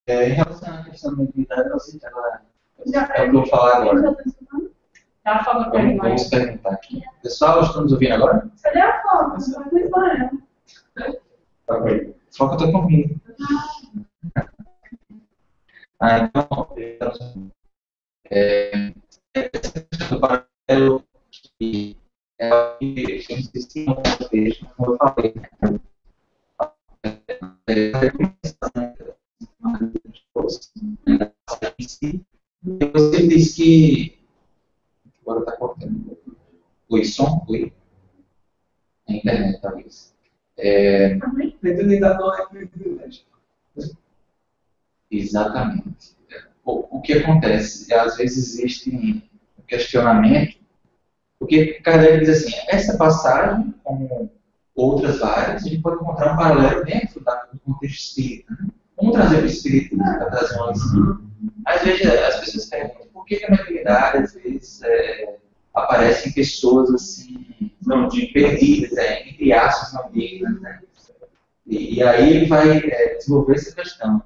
Em relação à questão da mediunidade, eu sei que ela é o que eu vou falar agora. Vamos perguntar aqui. Pessoal, estamos ouvindo agora? Cadê a foto? Não vai mais Ok. Só que eu estou com ouvindo. Então, do paralelo que é o que eu insisti no texto, como eu falei. Você disse que agora está cortando. Oi, som? Oi? A internet, talvez. Mediunidade não é privilégio. Exatamente. O que acontece? Às vezes existe um questionamento, porque Kardec diz assim, essa passagem, como outras várias, a gente pode encontrar um paralelo dentro do contexto espírita. Né? Vamos trazer o espírito para trazer uma lição. Às vezes as pessoas perguntam por que a mediunidade, às vezes, aparecem pessoas assim, não perdidas, entre aspas, não dignas, né? E aí ele vai desenvolver essa questão,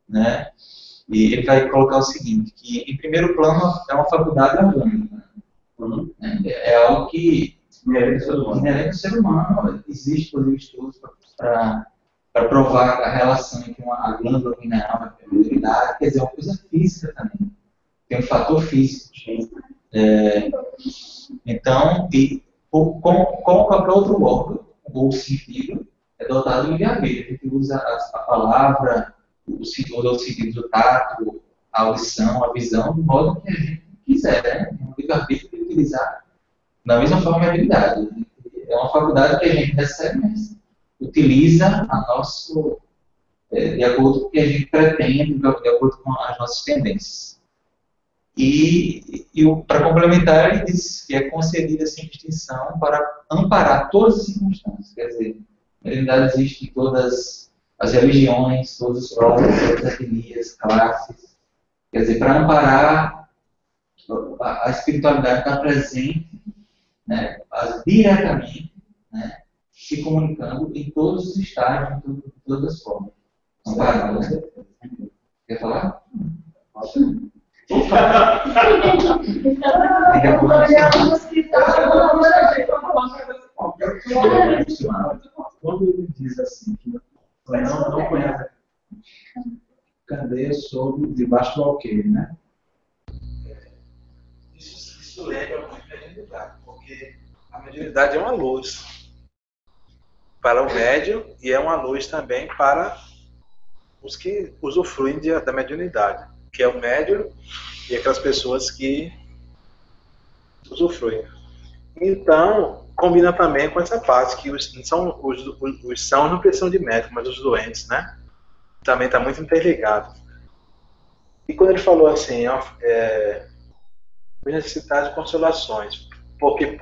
né? E ele vai colocar o seguinte, que em primeiro plano é uma faculdade orgânica, né? É algo que inerente ao ser humano, existe, inclusive, estudos para provar a relação entre a glândula pineal e a mediunidade, quer dizer, é uma coisa física também, tem um fator físico. Então, como qualquer outro órgão, ou sentido, é dotado de livre-arbítrio. A gente usa a palavra, os sentidos do tato, a audição, a visão, do modo que a gente quiser, né? O livre-arbítrio de utilizar da mesma forma a habilidade. É uma faculdade que a gente recebe, mas utiliza de acordo com o que a gente pretende, de acordo com as nossas tendências. E para complementar, ele diz que é concedida essa distinção para amparar todas as circunstâncias. Quer dizer, a realidade existe em todas as religiões, todos os povos, todas as etnias, classes. Quer dizer, para amparar a espiritualidade está presente, né, diretamente, né, se comunicando em todos os estágios, em todas as formas. Amparando, né? Quer falar? Quando ele diz assim, que não conhece, cadê sob debaixo do alqueire, né? Isso lembra muito a mediunidade, porque a mediunidade é uma luz para o médium e é uma luz também para os que usufruem da mediunidade, que é o médium e aquelas pessoas que usufruem. Então, combina também com essa parte, que os sãos não precisam de médico, mas os doentes, né? também está muito interligado. E quando ele falou assim, necessidade de consolações, porque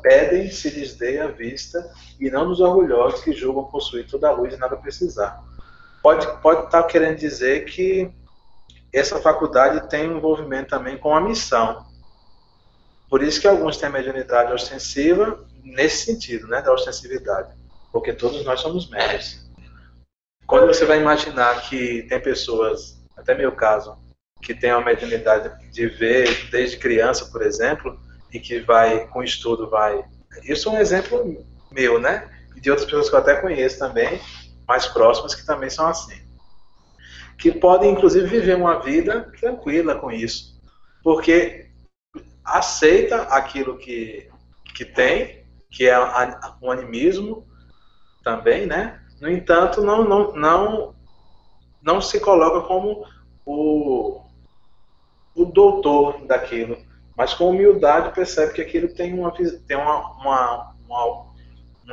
pedem se lhes dê a vista, e não nos orgulhosos que julgam possuir toda a luz e nada precisar. Pode estar querendo dizer que essa faculdade tem um envolvimento também com a missão. Por isso que alguns têm mediunidade ostensiva, nesse sentido, né, da ostensividade. Porque todos nós somos médios. Quando você vai imaginar que tem pessoas, até meu caso, que tem a mediunidade de ver desde criança, por exemplo, e que vai, com estudo, vai... Isso é um exemplo meu, né? E de outras pessoas que eu até conheço também, mais próximas, que também são assim. Que podem, inclusive, viver uma vida tranquila com isso. Porque aceita aquilo que tem, que é um animismo também, né? No entanto, não se coloca como o doutor daquilo, mas com humildade percebe que aquilo tem uma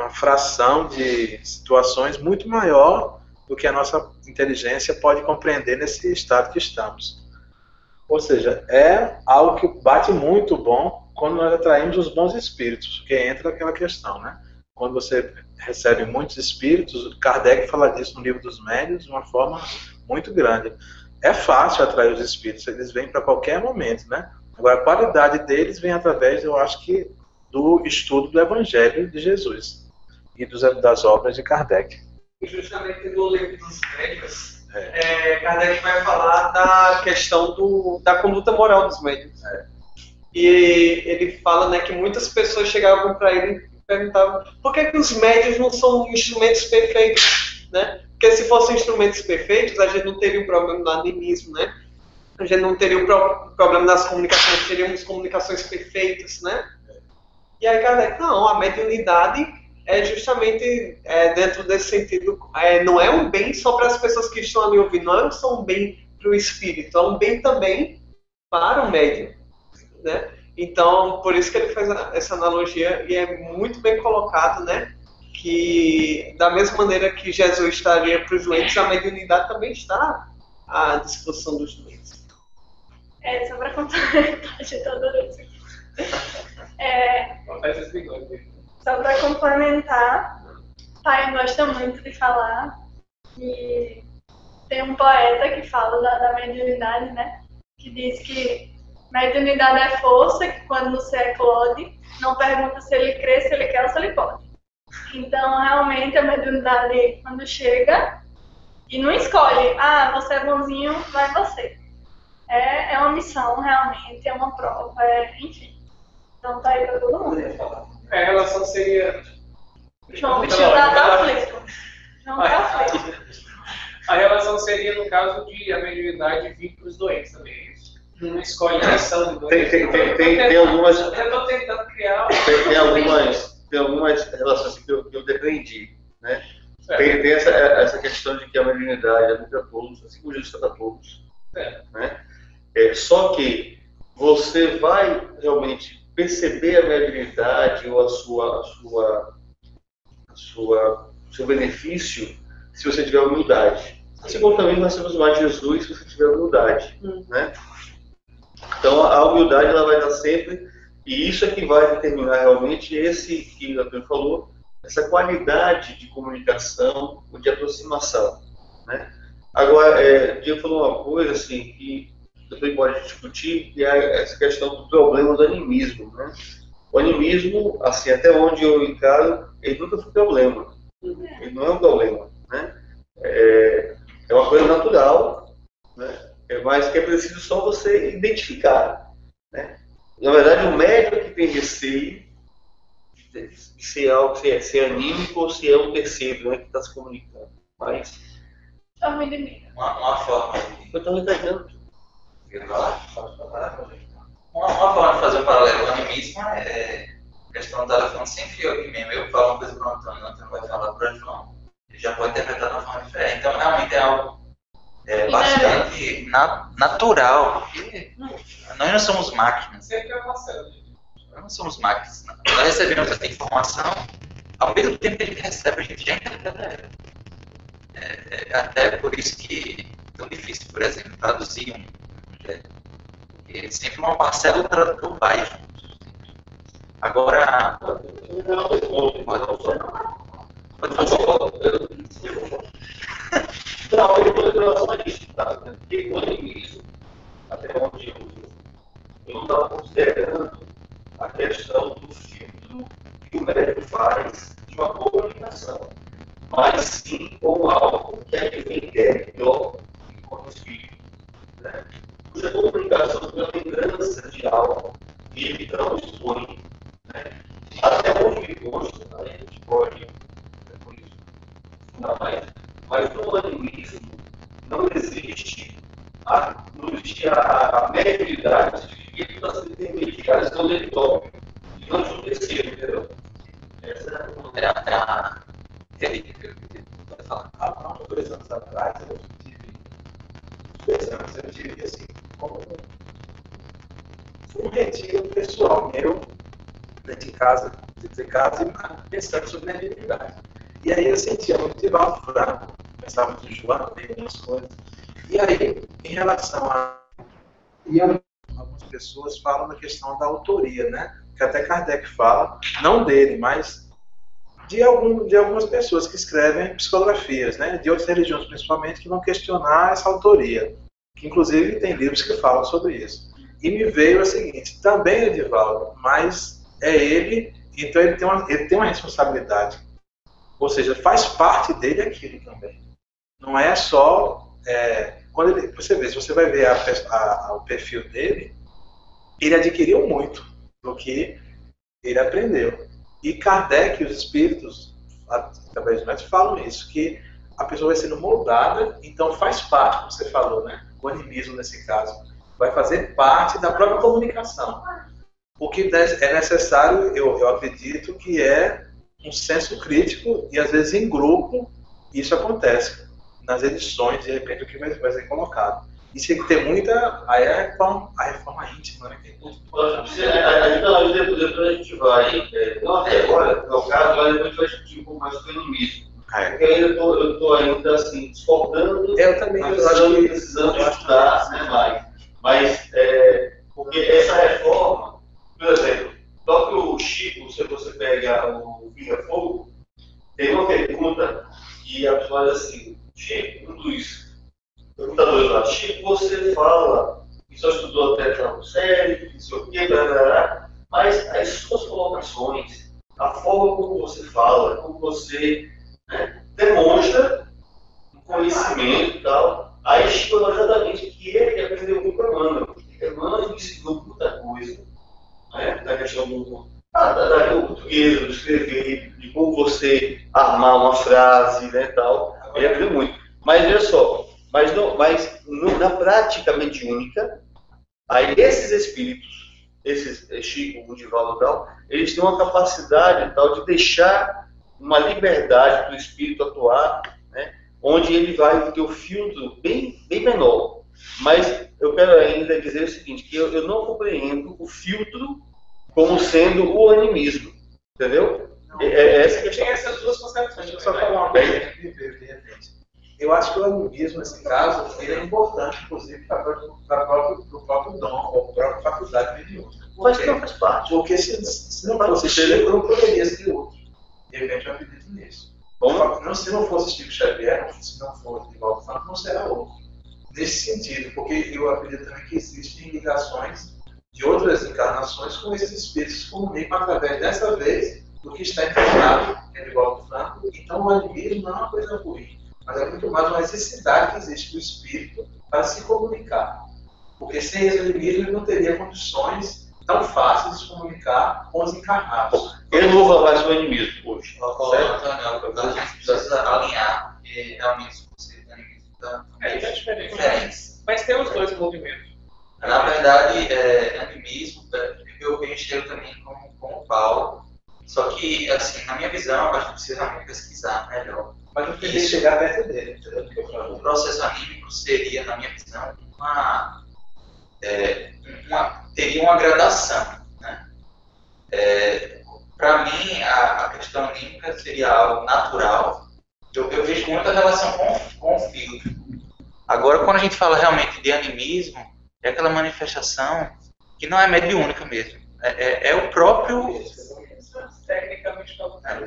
fração de situações muito maior do que a nossa inteligência pode compreender nesse estado que estamos. Ou seja, é algo que bate muito bom quando nós atraímos os bons espíritos, porque entra aquela questão, né? Quando você recebe muitos espíritos, Kardec fala disso no Livro dos Médiuns de uma forma muito grande. É fácil atrair os espíritos, eles vêm para qualquer momento, né? Agora, a qualidade deles vem através, eu acho que, do estudo do Evangelho de Jesus e das obras de Kardec. E justamente no Livro dos Médiuns, Kardec vai falar da questão da conduta moral dos médiuns. E ele fala, né, que muitas pessoas chegavam para ele e perguntavam por que os médiuns não são instrumentos perfeitos, né? Porque se fossem instrumentos perfeitos, a gente não teria o problema do animismo, né? A gente não teria o problema das comunicações, teríamos comunicações perfeitas, né? E aí, Kardec, não, a mediunidade é justamente dentro desse sentido, não é um bem só para as pessoas que estão ali ouvindo, não é só um bem para o espírito, é um bem também para o médium, né? Então, por isso que ele faz essa analogia, e é muito bem colocado, né? Que da mesma maneira que Jesus estaria para os doentes, a mediunidade também está à disposição dos doentes. Só para complementar, a gente adorou isso aqui. Só para complementar, Pai gosta muito de falar, e tem um poeta que fala da mediunidade, né? Que diz que mediunidade é força, que quando você eclode, não pergunta se ele crê, se ele quer ou se ele pode. Então, realmente, a mediunidade, quando chega, e não escolhe, você é bonzinho, vai você. É uma missão, realmente, é uma prova, enfim. Então, tá aí pra todo mundo. A relação seria... João, o tio tá aflito. João tá aflito. A relação seria, no caso, de a mediunidade vir para os doentes também. Não escolhe a missão do doente. Tem algumas... Eu estou tentando criar... Tem algumas relações que eu depreendi, né? Tem essa questão de que a mediunidade é para todos, assim como Jesus é para todos. Né? Só que você vai realmente perceber a mediunidade ou seu benefício se você tiver humildade. Assim como também nós temos mais Jesus se você tiver humildade. Né? Então a humildade ela vai dar sempre, e isso é que vai determinar realmente esse que o Antônio falou, essa qualidade de comunicação ou de aproximação. Né? Agora, o Diego falou uma coisa assim, que também pode discutir, que é essa questão do problema do animismo. Né? O animismo, assim, até onde eu encaro, ele nunca foi problema. Ele não é um problema. Né? É uma coisa natural, né? Mas que é preciso só você identificar. Né? Na verdade, o médico que tem receio de ser algo, se é anímico ou se é um terceiro, né, que está se comunicando. Mas... Uma forma. Eu estou entendendo. Uma forma de fazer um paralelo com o animismo é a questão da falando sem fio aqui mesmo. Eu falo uma coisa para o Antônio vai falar para o João. Ele já pode interpretar de uma forma diferente. Então, realmente é algo bastante natural, porque nós não somos máquinas. Nós não somos máquinas. Nós recebemos essa informação, ao mesmo tempo que a gente recebe, a gente já interpreta ela. Até por isso que é tão difícil, por exemplo, traduzir um evangelho. Porque sempre uma parcela do tradutor vai junto. Agora. Não, eu vou em relação a isso, tá? Porque o animismo, até onde eu não estava considerando a questão do filtro que o médico faz de uma comunicação, mas sim como algo que a gente quer melhor enquanto espírito. Né? Cuja comunicação pela lembrança de algo que ele não expõe. Né? Até onde ele gosta, a gente pode, por isso, não mais. Mas no animismo não existe a mediunidade de que ele está sendo intermediário do leitor e não judiciário, entendeu? Essa é a teoria que eu vou falar. Há 2 anos atrás, eu tive assim, como um retiro pessoal meu, dentro de casa, e pensando sobre mediunidade. E aí eu sentia muito Divaldo Franco, pensava muito em João, algumas coisas. E aí, em relação a... E algumas pessoas falam da questão da autoria, né? Que até Kardec fala, não dele, mas de algumas pessoas que escrevem psicografias, né? De outras religiões principalmente, que vão questionar essa autoria. Que inclusive tem livros que falam sobre isso. E me veio o seguinte, também é Divaldo, mas é ele, então ele tem uma responsabilidade. Ou seja, faz parte dele aquilo também. Não é só... quando você vê, se você vai ver o perfil dele, ele adquiriu muito do que ele aprendeu. E Kardec e os espíritos, através do método, falam isso, que a pessoa vai sendo moldada, então faz parte, como você falou, né? O animismo, nesse caso, vai fazer parte da própria comunicação. O que é necessário, eu acredito, que é um senso crítico e às vezes em grupo isso acontece nas edições, de repente o que vai ser colocado. Isso tem que ter muita... Aí é a reforma íntima, né? Que é muito importante. Então, depois a gente vai... não até agora, no caso, mas depois a gente vai discutir um pouco mais do animismo. Porque eu estou ainda assim, discordando. Eu também precisando estudar, né, mais. Porque essa reforma, por exemplo, só que o Chico, se você pega o Pinga Fogo, tem uma pergunta que a pessoa diz assim: Chico, um dos perguntadores lá, Chico, você fala que só estudou até a oitava série, não sei o quê, mas as suas colocações, a forma como você fala, como você demonstra um conhecimento e tal, aí Chico exatamente que ele aprendeu muito com Emmanuel. Emmanuel ensinou muita coisa, da questão da portuguesa, do escrever, de como você armar uma frase, né, tal. Ele aprendeu muito. Mas veja só, na prática mediúnica, aí esses espíritos, esses Chico, o Divaldo e tal, eles têm uma capacidade tal de deixar uma liberdade para o espírito atuar, né, onde ele vai ter o filtro bem menor. Mas eu quero ainda dizer o seguinte, que eu não compreendo o filtro como sendo o animismo, entendeu? Essa questão. Tem essas duas concepções. Deixa eu só falar uma coisa que me veio de repente. Eu acho que o animismo, nesse caso, ele é importante, inclusive, para o próprio dom, ou para a própria faculdade mediúnica. Mas que não faz parte. Porque se não fosse Chico, não poderia ser outro. De repente, eu acredito nisso. Se não fosse Chico Xavier, se não fosse Divaldo Franco, não será outro. Nesse sentido, porque eu acredito também que existem ligações de outras encarnações com esses espíritos que comunicam através, dessa vez, do que está encarnado, que é Divaldo Franco. Então, o animismo não é uma coisa ruim, mas é muito mais uma necessidade que existe do espírito para se comunicar. Porque sem esse animismo, ele não teria condições tão fáceis de se comunicar com os encarnados. Eu não vou falar sobre o animismo hoje. Antônio, a gente precisa alinhar, porque realmente o conceito de animismo É diferente. Mas tem os dois envolvimentos. Na verdade, animismo, eu enxergo também como o Paulo. Só que, assim, na minha visão, eu acho que precisa realmente pesquisar melhor. Mas eu queria chegar perto dele. O processo anímico seria, na minha visão, teria uma gradação. Né? Para mim, a questão anímica seria algo natural, Eu vejo muita relação com o filtro. Agora, quando a gente fala realmente de animismo, é aquela manifestação que não é mediúnica mesmo. É o próprio... Tecnicamente,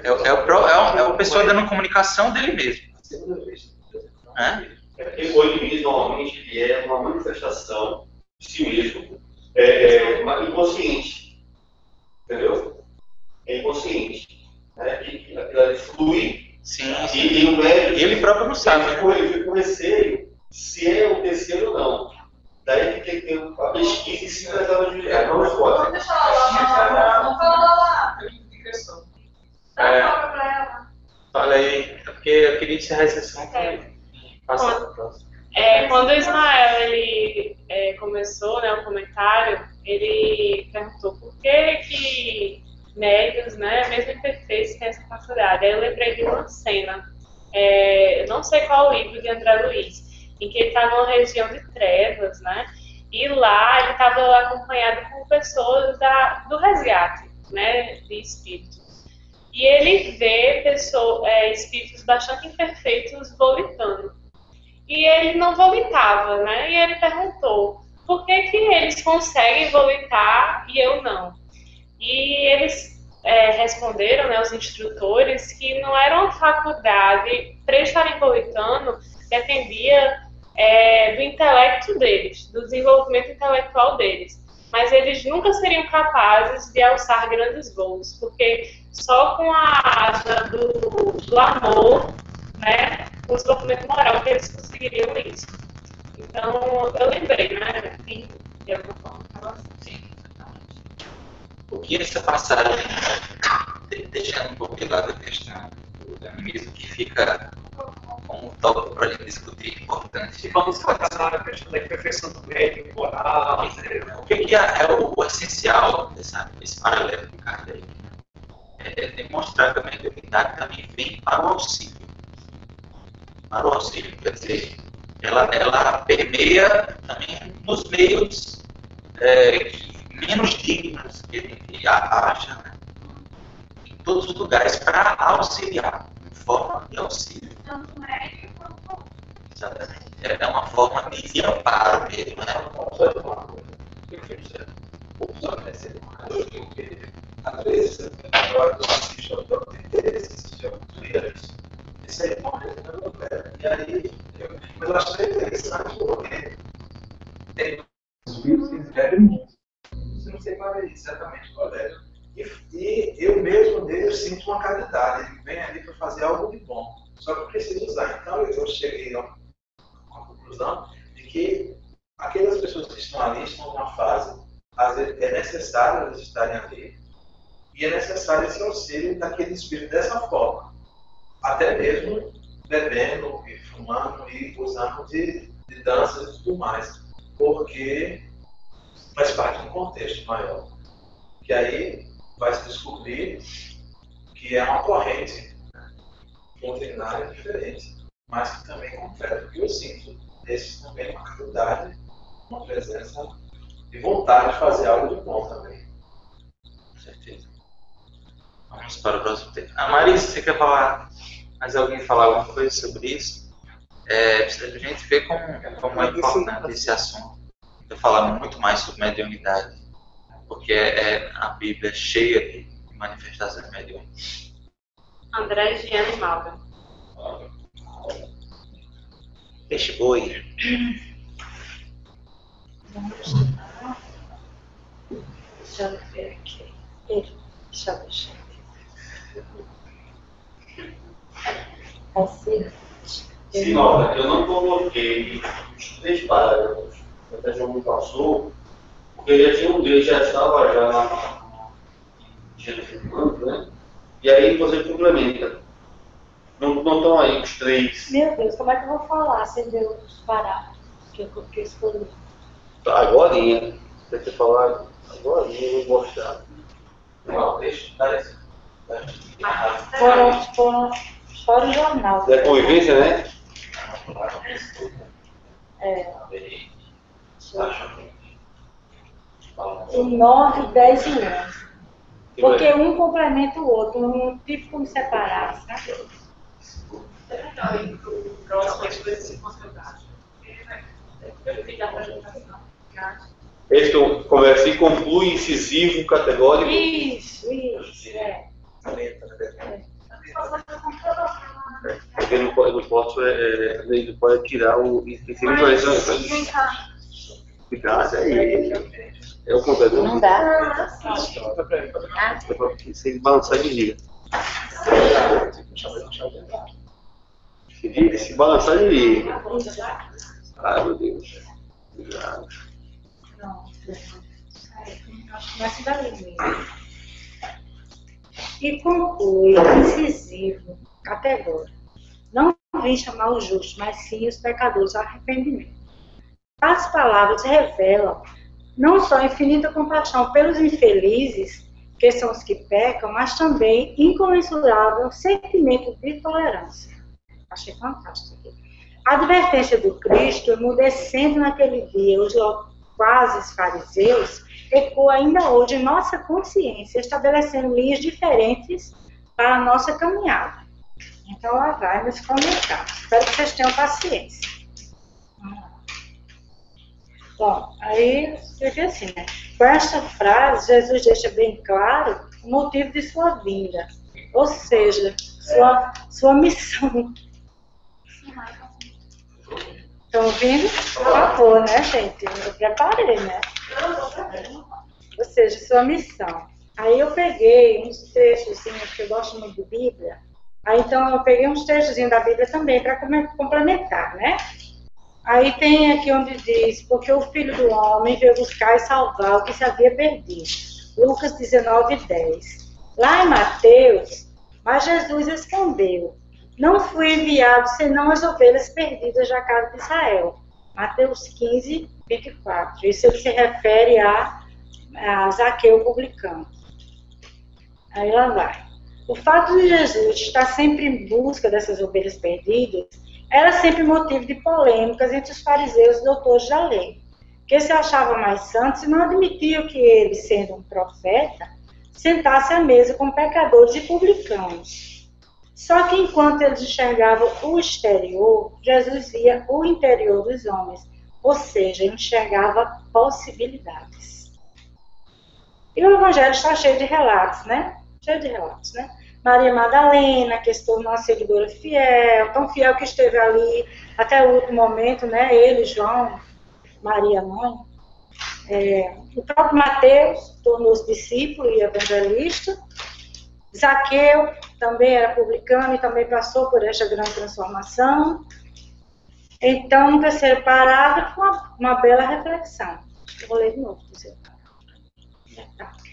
É o pessoa dando comunicação dele mesmo. O animismo, normalmente, ele é uma manifestação de si mesmo, inconsciente. Entendeu? É inconsciente. Que ela flui. Sim. E o médico... Ele próprio não sabe. Ele fica com receio se é o terceiro ou não. Daí que tem que ter a pesquisa em cima das aulas de mulher. Não pode. Deixa ela lá. Fala aí, porque eu queria encerrar essa sessão. Passa para o próximo. Quando o Ismael ele, começou, né, o comentário, ele perguntou por que médiuns, né, mesmo imperfeitos, têm essa facilidade. Aí eu lembrei de uma cena, eu não sei qual livro de André Luiz, em que ele estava numa região de trevas, né, e lá ele estava acompanhado com pessoas do resgate, né, de espíritos. E ele vê espíritos bastante imperfeitos vomitando. E ele não vomitava, né? E ele perguntou, por que eles conseguem vomitar e eu não? E eles responderam, né, os instrutores, que não era uma faculdade, para eles estarem vomitando, dependia do intelecto deles, do desenvolvimento intelectual deles. Mas eles nunca seriam capazes de alçar grandes voos, porque só com a asa do amor, né, o desenvolvimento moral que eles conseguiriam isso. Então, eu lembrei, né, de alguma forma. Sim, o que essa passagem, deixando um pouco de lado a questão do animismo, que fica como um tópico para a gente discutir, importante. Vamos focar na questão da imperfeição do médium, moral. O que é o essencial desse paralelo de Kardec? É demonstrar que a mediunidade também vem para o auxílio. Para o auxílio, quer dizer, ela permeia também nos meios menos dignos que a gente acha, né? Em todos os lugares, para auxiliar, em forma de auxílio. Exatamente. É uma forma de amparo mesmo, né? Às vezes, agora eu assisto ao próprio interesse, eu queria isso. Isso aí não é. E aí, eu acho interessante porque tem os vírus que devem muito. Eu não sei qual é exatamente qual é. E eu mesmo nele sinto uma caridade. Ele vem ali para fazer algo de bom. Só que eu preciso usar. Então eu cheguei a uma conclusão de que aquelas pessoas que estão ali estão numa fase, às vezes é necessário elas estarem ali. E é necessário esse auxílio daquele espírito dessa forma. Até mesmo bebendo e fumando e usando de danças e tudo mais. Porque faz parte de um contexto maior. Que aí vai se descobrir que é uma corrente doutrinária diferente, mas que também completa o que eu sinto. Esse também é uma caridade, uma presença de vontade de fazer algo de bom também. Com certeza. Vamos para o próximo tema. Marisa, você quer falar? Mais alguém falar alguma coisa sobre isso? A gente vê como é importante esse assunto. Eu falar muito mais sobre mediunidade, porque a Bíblia é cheia de manifestações mediúnicas. André Giane Malga. Peixe boi. Deixa eu ver aqui. Deixa eu ver. Senhora, eu não coloquei os 3 parágrafos que até João me passou, porque já tinha um deles, já estava filmando, né? E aí você complementa. Não estão aí os 3. Meu Deus, como é que eu vou falar sem ver os parágrafos que eu escolhi? Agorinha. Você ter falado agorinha, eu vou mostrar. Não, deixa. Foram fora o jornal. É convivência, né? O 9, 10 e 11. Porque um complementa o outro, não tive como separar, sabe? É legal ir pro próximo as coisas se concentrar. Evitar a apresentação. Esse que eu conversei conclui incisivo, categórico. Isso, é. Porque eu não posso, ele pode tirar o incisivo e ficar aí. É o computador. Não dá. Se ele balançar, ele liga. Se balançar, ele liga. Ai, meu Deus. Obrigado. Não, mas dá mesmo. E conclui, incisivo, categórico. Não vim chamar os justos, mas sim os pecadores ao arrependimento. As palavras revelam não só infinita compaixão pelos infelizes, que são os que pecam, mas também incomensurável sentimento de tolerância. Achei fantástico aqui. A advertência do Cristo, emudecendo naquele dia os loquazes fariseus, ecoa ainda hoje em nossa consciência, estabelecendo linhas diferentes para a nossa caminhada. Então, lá vai nos comentários. Espero que vocês tenham paciência. Bom, aí fica assim, né? Com esta frase, Jesus deixa bem claro o motivo de sua vinda, ou seja, sua missão. Estão ouvindo? Por favor, né, gente? Eu preparei, né? Ou seja, sua missão. Aí eu peguei uns textos, porque eu gosto muito de Bíblia. Aí então eu peguei uns textos da Bíblia também para complementar, né? Aí tem aqui onde diz, porque o Filho do Homem veio buscar e salvar o que se havia perdido. Lucas 19:10. Lá em Mateus, mas Jesus respondeu, não fui enviado senão as ovelhas perdidas da casa de Israel. Mateus 15:24. Isso ele se refere a Zaqueu publicano. Aí lá vai. O fato de Jesus estar sempre em busca dessas ovelhas perdidas era sempre motivo de polêmicas entre os fariseus e doutores da lei, que se achavam mais santos e não admitiam que ele, sendo um profeta, sentasse à mesa com pecadores e publicanos. Só que enquanto eles enxergavam o exterior, Jesus via o interior dos homens, ou seja, enxergava possibilidades. E o Evangelho está cheio de relatos, né? Maria Madalena, que se tornou uma seguidora fiel, tão fiel que esteve ali até o último momento, né? Ele, João, Maria, mãe. O próprio Mateus tornou-se discípulo e evangelista. Zaqueu também era publicano e também passou por esta grande transformação. Então, no terceiro parágrafo, uma bela reflexão. Eu vou ler de novo.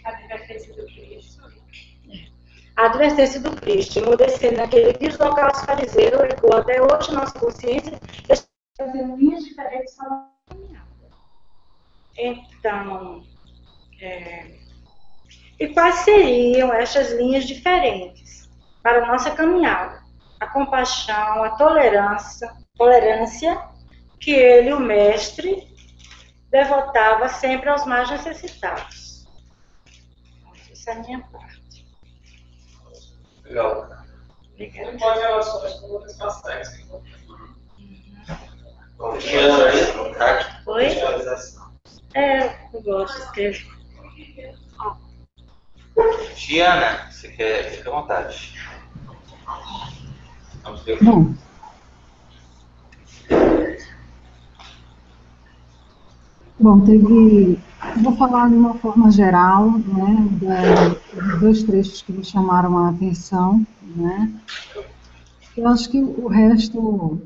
A advertência do Cristo. A advertência do Cristo, emudecendo naquele deslocar os fariseus, ecoa até hoje nossa consciência, fazendo linhas diferentes para a caminhada. Então, e quais seriam estas linhas diferentes para a nossa caminhada? A compaixão, a tolerância que ele, o mestre, devotava sempre aos mais necessitados. Essa é a minha parte. Legal. Não pode relações com outras aspectos. Oi? Eu gosto de escrever. Giana, você quer? Fica à vontade. Vamos ver. Bom, vou falar de uma forma geral, né, dos dois trechos que me chamaram a atenção, né. Eu acho que o resto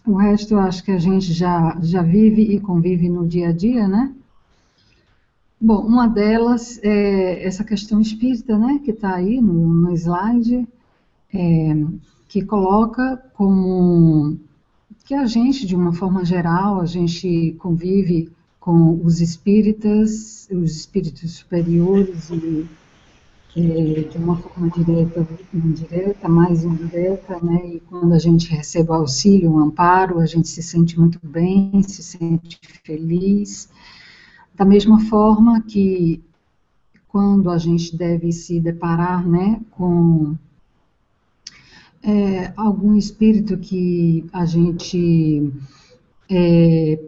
eu acho que a gente já vive e convive no dia a dia, né. Bom, uma delas é essa questão espírita, né, que está aí no slide, que coloca como que a gente, de uma forma geral, a gente convive com os espíritos superiores e de uma forma direta, indireta, mais indireta, né? E quando a gente recebe o auxílio, um amparo, a gente se sente muito bem, se sente feliz. Da mesma forma que quando a gente deve se deparar, né, com algum espírito que a gente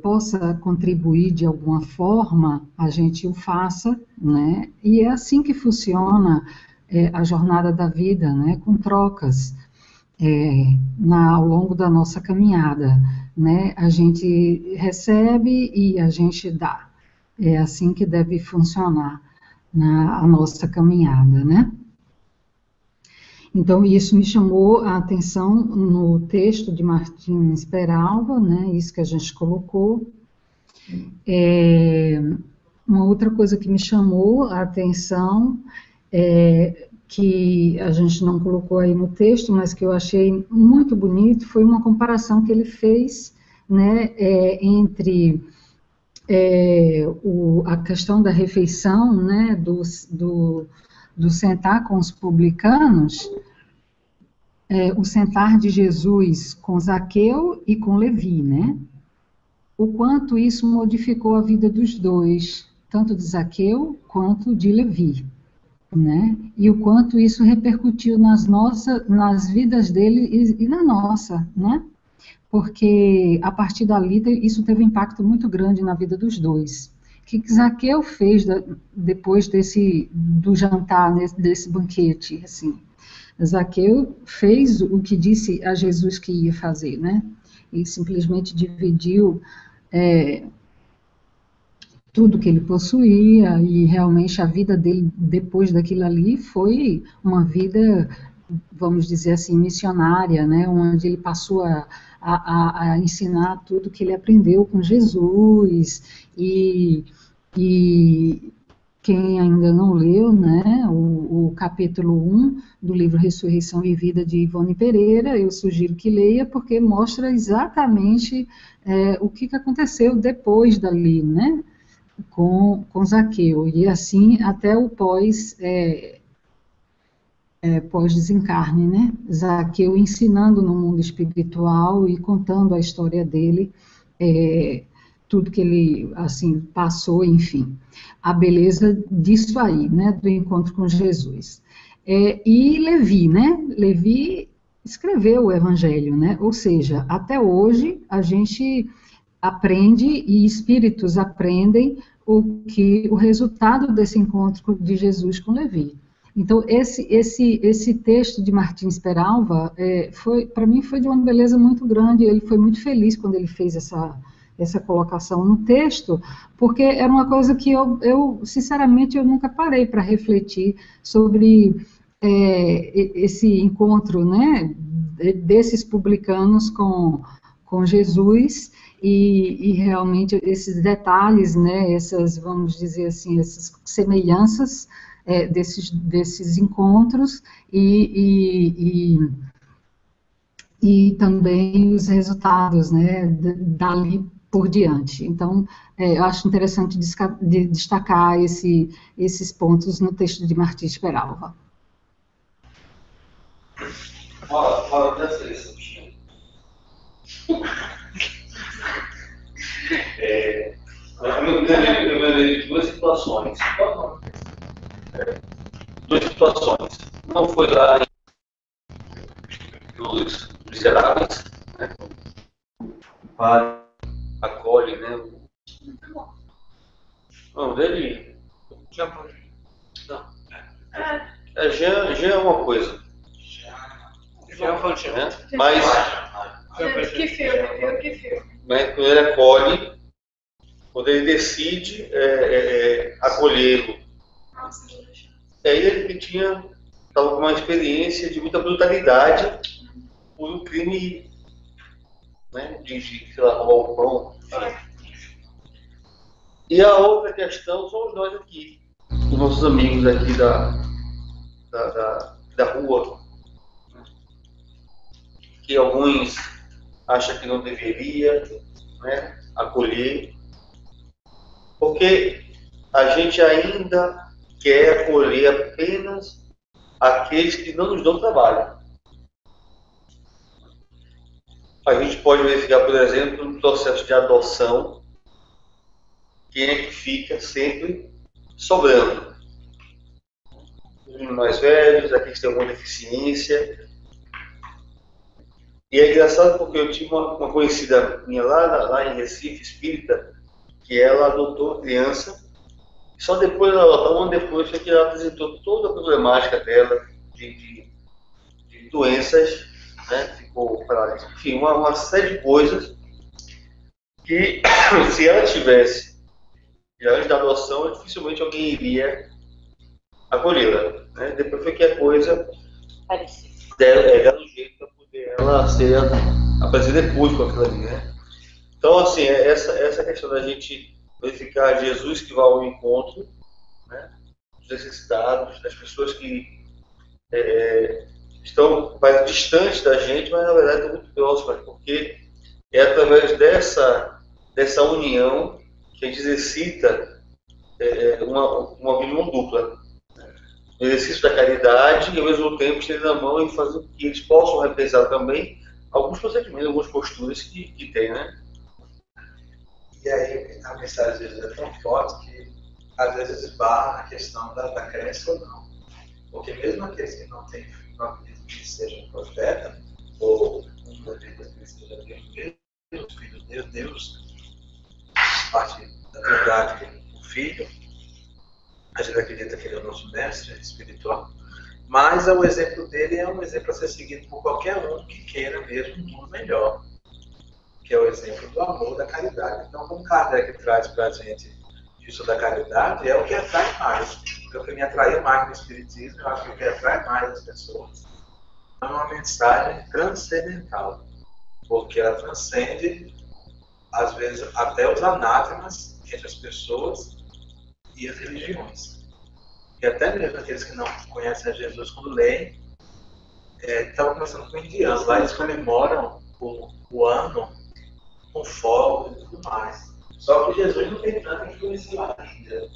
possa contribuir de alguma forma, a gente o faça, né? E é assim que funciona a jornada da vida, né? Com trocas ao longo da nossa caminhada, né? A gente recebe e a gente dá. É assim que deve funcionar a nossa caminhada, né? Então, isso me chamou a atenção no texto de Martins Peralva, né, isso que a gente colocou. Uma outra coisa que me chamou a atenção, que a gente não colocou aí no texto, mas que eu achei muito bonito, foi uma comparação que ele fez, né, entre a questão da refeição, né, do sentar com os publicanos, o sentar de Jesus com Zaqueu e com Levi, né? O quanto isso modificou a vida dos dois, tanto de Zaqueu quanto de Levi, né? E o quanto isso repercutiu nas vidas dele e na nossa, né? Porque a partir dali isso teve um impacto muito grande na vida dos dois. O que Zaqueu fez depois do jantar, desse banquete, assim? Zaqueu fez o que disse a Jesus que ia fazer, né? Ele simplesmente dividiu tudo que ele possuía, e realmente a vida dele depois daquilo ali foi uma vida, vamos dizer assim, missionária, né? Onde ele passou a ensinar tudo que ele aprendeu com Jesus, e quem ainda não leu, né, o capítulo 1 do livro Ressurreição e Vida de Ivone Pereira, eu sugiro que leia, porque mostra exatamente o que aconteceu depois dali, né, com Zaqueu, e assim até o pós-desencarne, né, Zaqueu ensinando no mundo espiritual e contando a história dele, tudo que ele, assim, passou, enfim, a beleza disso aí, né, do encontro com Jesus. E Levi, né, Levi escreveu o Evangelho, né, ou seja, até hoje a gente aprende e espíritos aprendem o resultado desse encontro de Jesus com Levi. Então, esse texto de Martins Peralva, para mim, foi de uma beleza muito grande. Ele foi muito feliz quando ele fez essa colocação no texto, porque era uma coisa que eu sinceramente, eu nunca parei para refletir sobre esse encontro, né, desses publicanos com Jesus, e realmente esses detalhes, né, essas, vamos dizer assim, essas semelhanças desses encontros, e também os resultados, né, dali por diante. Então, eu acho interessante destacar esses pontos no texto de Martins Peralva. Fala dessa lição. Eu me lembrei de duas situações. Não foi lá dos miseráveis, né? O padre acolhe, né? Não, dele. Não. Já é uma coisa. Né? Mas. Que filme. Mas quando ele acolhe, quando ele decide acolhê-lo. Aí ele estava com uma experiência de muita brutalidade por um crime, né, de sei lá, roubar o pão. E a outra questão somos nós aqui, os nossos amigos aqui da rua, que alguns acham que não deveria, né, acolher, porque a gente ainda quer acolher apenas aqueles que não nos dão trabalho. A gente pode verificar, por exemplo, no processo de adoção, quem é que fica sempre sobrando. Os mais velhos, aqueles que têm alguma deficiência. E é engraçado porque eu tive uma conhecida minha lá em Recife, espírita, que ela adotou criança, e só depois, um ano depois, foi que ela apresentou toda a problemática dela de doenças, né? Ficou paralítica, enfim, uma série de coisas que, se ela tivesse, antes da adoção, dificilmente alguém iria acolhê-la, né? Depois foi que a coisa deram um jeito para poder ela ser apresentada público aquilo ali, né? Então, assim, essa questão da gente verificar Jesus que vai ao encontro, né, dos necessitados, das pessoas que estão mais distantes da gente, mas na verdade estão muito próximas, porque é através dessa união que a gente exercita uma união dupla. O exercício da caridade e ao mesmo tempo estender a mão e fazer com que eles possam representar também alguns procedimentos, algumas posturas que tem, né? E aí a mensagem de Jesus é tão forte que às vezes esbarra na questão da crença ou não. Porque mesmo aqueles que não acreditam que seja um profeta, ou um profeta que seja Deus mesmo, Filho de Deus, parte da verdade do Filho, a gente acredita que ele é o nosso mestre espiritual, mas o exemplo dele é um exemplo a ser seguido por qualquer um que queira mesmo um mundo melhor, que é o exemplo do amor, da caridade. Então, como Kardec traz para a gente isso da caridade, é o que atrai mais. Porque o que me atraiu mais no Espiritismo, eu acho que o que atrai mais as pessoas é uma mensagem transcendental, porque ela transcende, às vezes, até os anátemas entre as pessoas e as religiões. E até mesmo aqueles que não conhecem a Jesus, quando leem, estava conversando com indianos, lá eles comemoram o ano com fogos e tudo mais. Só que Jesus não tem tanta influência lá ainda.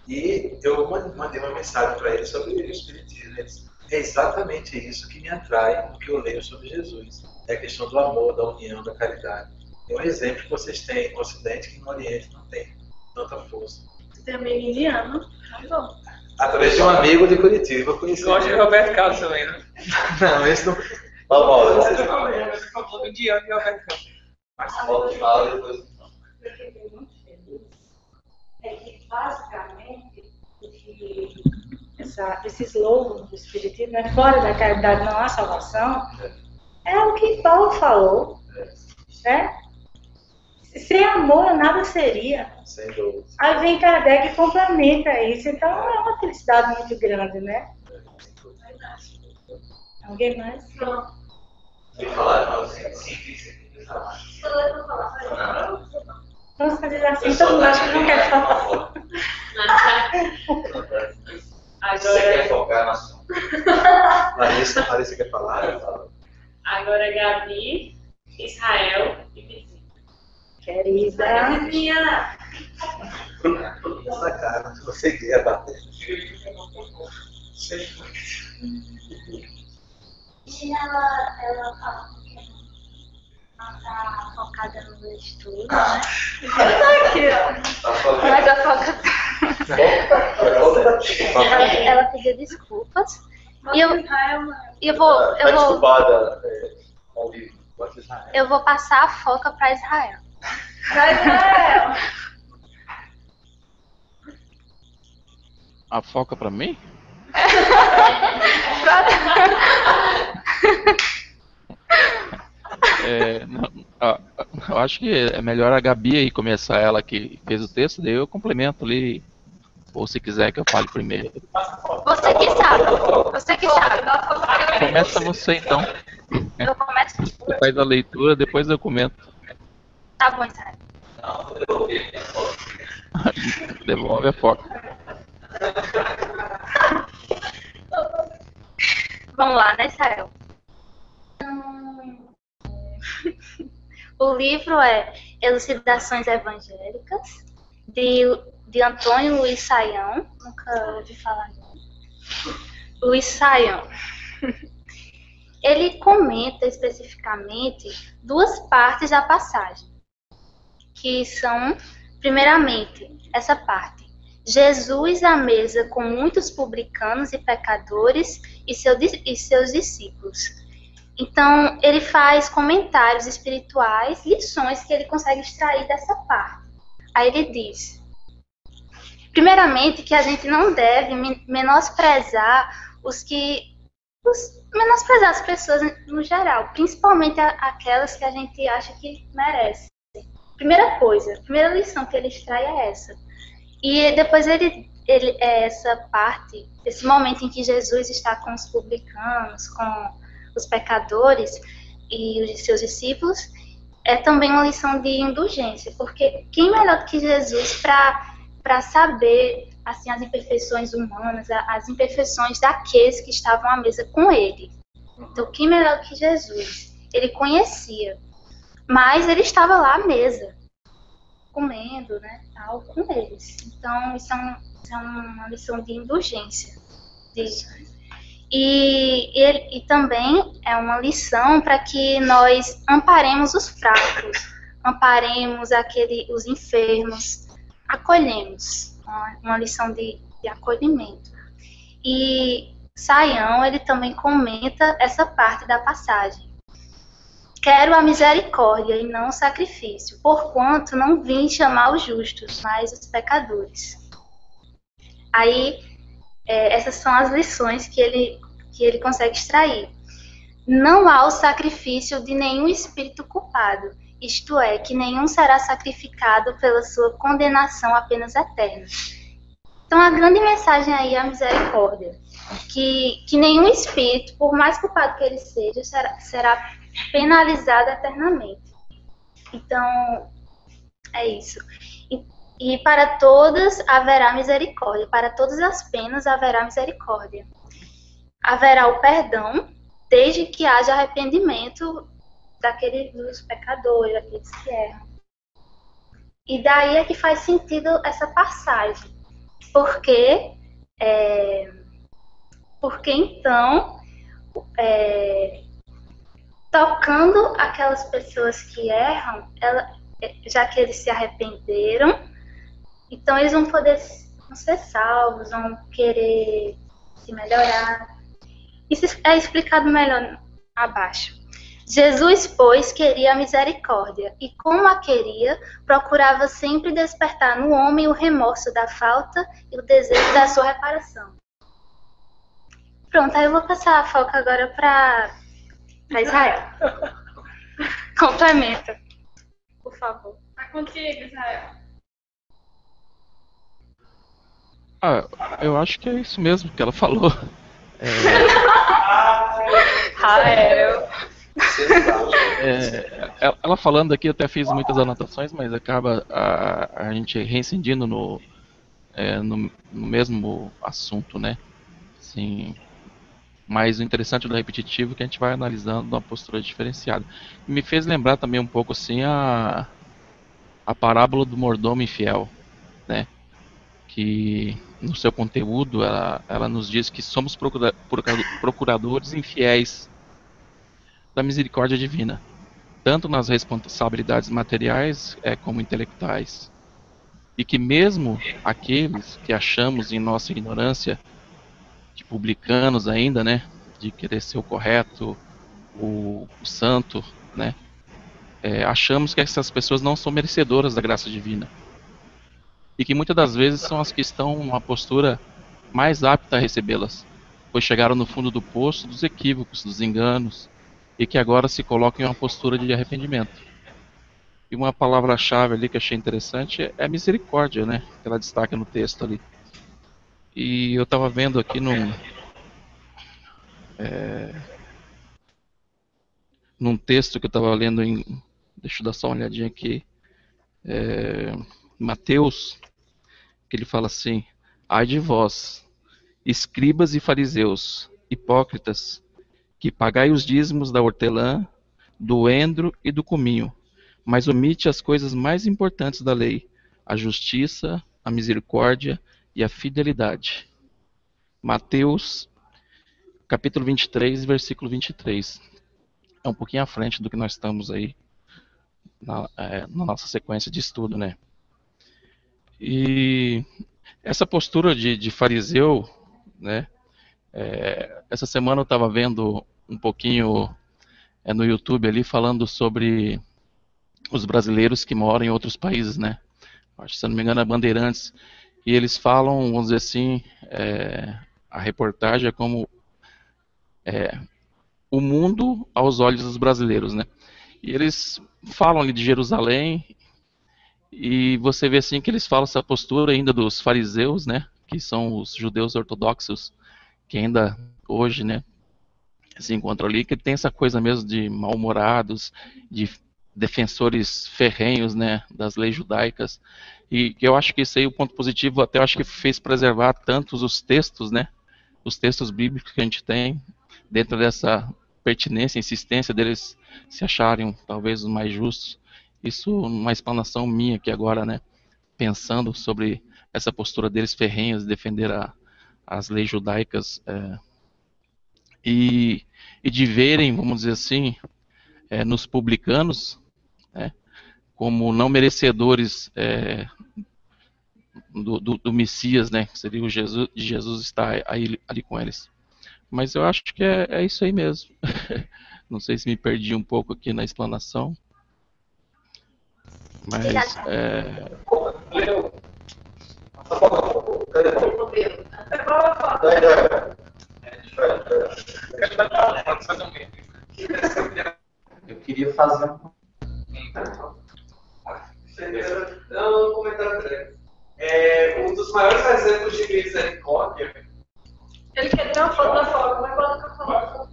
E eu mandei uma mensagem para ele sobre o Espiritismo. É exatamente isso que me atrai no que eu leio sobre Jesus. É a questão do amor, da união, da caridade. É um exemplo que vocês têm no Ocidente que no Oriente não tem tanta força. Você tem amigo indiano? Tá bom. Através de um amigo de Curitiba, eu conheci. Gosto de Roberto Carlos também, né? Não, esse não. Você falou indiano e Roberto Carlos. Fala depois. É que, basicamente, esse slogan do Espiritismo, né, fora da caridade não há salvação, é o que Paulo falou. Né? Sem amor, nada seria. Sem dúvida. Aí vem Kardec e complementa isso. Então, é uma felicidade muito grande, né? Alguém mais? Não. Vamos fazer assim, todo mundo acha que não quer falar. Você quer focar na sua? Larissa quer falar? Agora Gabi, Israel e Vizinho. Querida. Vizinha. Essa cara, você quer bater. E ela fala que ela tá focada no estudo, né? Tá aqui, ó. Mas a foca ela pediu desculpas. E eu vou desculpada ao vivo. eu vou passar a foca para Israel. Pra Israel. A foca pra mim? Eu acho que é melhor a Gabi aí começar, ela que fez o texto, daí eu complemento ali. Ou se quiser que eu fale primeiro. Você que sabe. Você que sabe. Começa você então. Eu começo? Você faz a leitura, depois eu comento. Tá bom, Israel. Devolve a foca. Vamos lá, né, Israel? O livro é Elucidações Evangélicas, de Antônio Luiz Saião. Nunca ouvi falar dele. Luiz Saião. Ele comenta especificamente duas partes da passagem, que são, primeiramente, essa parte. Jesus à mesa com muitos publicanos e pecadores e seus discípulos. Então, ele faz comentários espirituais, lições que ele consegue extrair dessa parte. Aí ele diz, primeiramente, que a gente não deve menosprezar menosprezar as pessoas no geral, principalmente aquelas que a gente acha que merecem. Primeira coisa, a primeira lição que ele extrai é essa. E depois essa parte, esse momento em que Jesus está com os publicanos, com os pecadores e os seus discípulos, é também uma lição de indulgência, porque quem melhor do que Jesus para saber assim, as imperfeições humanas, as imperfeições daqueles que estavam à mesa com ele. Então, quem melhor do que Jesus? Ele conhecia, mas ele estava lá à mesa, comendo, né, tal, com eles. Então, isso é uma lição de indulgência. E também é uma lição para que nós amparemos os fracos, amparemos os enfermos, acolhemos. Uma lição de acolhimento. E Saião, ele também comenta essa parte da passagem. Quero a misericórdia e não o sacrifício, porquanto não vim chamar os justos, mas os pecadores. Aí, essas são as lições que ele consegue extrair. Não há o sacrifício de nenhum espírito culpado, isto é, que nenhum será sacrificado pela sua condenação apenas eterna. Então, a grande mensagem aí é a misericórdia. Que nenhum espírito, por mais culpado que ele seja, será penalizado eternamente. Então, é isso. E para todas haverá misericórdia. Para todas as penas haverá misericórdia. Haverá o perdão, desde que haja arrependimento dos pecadores, daqueles que erram. E daí é que faz sentido essa passagem. Porque então, tocando aquelas pessoas que erram, já que eles se arrependeram, então eles vão poder ser salvos, vão querer se melhorar. Isso é explicado melhor abaixo. Jesus, pois, queria a misericórdia, e como a queria, procurava sempre despertar no homem o remorso da falta e o desejo da sua reparação. Pronto, aí eu vou passar a foca agora para Israel. Complementa, por favor. Tá contigo, Israel. Eu acho que é isso mesmo que ela falou. Rael. Ela falando aqui, eu até fiz muitas anotações, mas acaba a gente reincidindo no mesmo assunto, né? Assim, mas o interessante do repetitivo é que a gente vai analisando uma postura diferenciada. E me fez lembrar também um pouco assim a parábola do mordomo infiel, né? Que no seu conteúdo ela nos diz que somos procuradores infiéis da misericórdia divina, tanto nas responsabilidades materiais como intelectuais, e que mesmo aqueles que achamos em nossa ignorância, de publicanos ainda, né, de querer ser o correto, o santo, né, achamos que essas pessoas não são merecedoras da graça divina, e que muitas das vezes são as que estão numa postura mais apta a recebê-las, pois chegaram no fundo do poço dos equívocos, dos enganos, e que agora se colocam em uma postura de arrependimento. E uma palavra-chave ali que eu achei interessante é misericórdia, né? Que ela destaca no texto ali. E eu estava vendo aqui num texto que eu estava lendo deixa eu dar só uma olhadinha aqui, Mateus, que ele fala assim: ai de vós, escribas e fariseus, hipócritas, que pagai os dízimos da hortelã, do endro e do cominho, mas omite as coisas mais importantes da lei, a justiça, a misericórdia e a fidelidade. Mateus, capítulo 23, versículo 23. É um pouquinho à frente do que nós estamos aí na nossa sequência de estudo, né? E essa postura de fariseu, né? Essa semana eu estava vendo um pouquinho no YouTube ali falando sobre os brasileiros que moram em outros países, né? Acho que, se eu não me engano, é Bandeirantes. E eles falam, vamos dizer assim, a reportagem é como o mundo aos olhos dos brasileiros, né? E eles falam ali de Jerusalém, e você vê assim que eles falam essa postura ainda dos fariseus, né? Que são os judeus ortodoxos, que ainda hoje, né, se encontram ali, que tem essa coisa mesmo de mal-humorados, de defensores ferrenhos, né, das leis judaicas. E que eu acho que isso aí, o ponto positivo, até eu acho que fez preservar tantos os textos, né, os textos bíblicos que a gente tem, dentro dessa pertinência, insistência deles se acharem talvez os mais justos. Isso uma explanação minha aqui agora, né, pensando sobre essa postura deles ferrenhos, de defender as leis judaicas, e de verem, vamos dizer assim, nos publicanos, como não merecedores do Messias, né, que seria o Jesus, de Jesus estar ali com eles. Mas eu acho que é isso aí mesmo. Não sei se me perdi um pouco aqui na explanação. Mas eu queria fazer um comentário breve. Um dos maiores exemplos de misericórdia. Ele quer ter uma foto da foto, mas coloca a foto.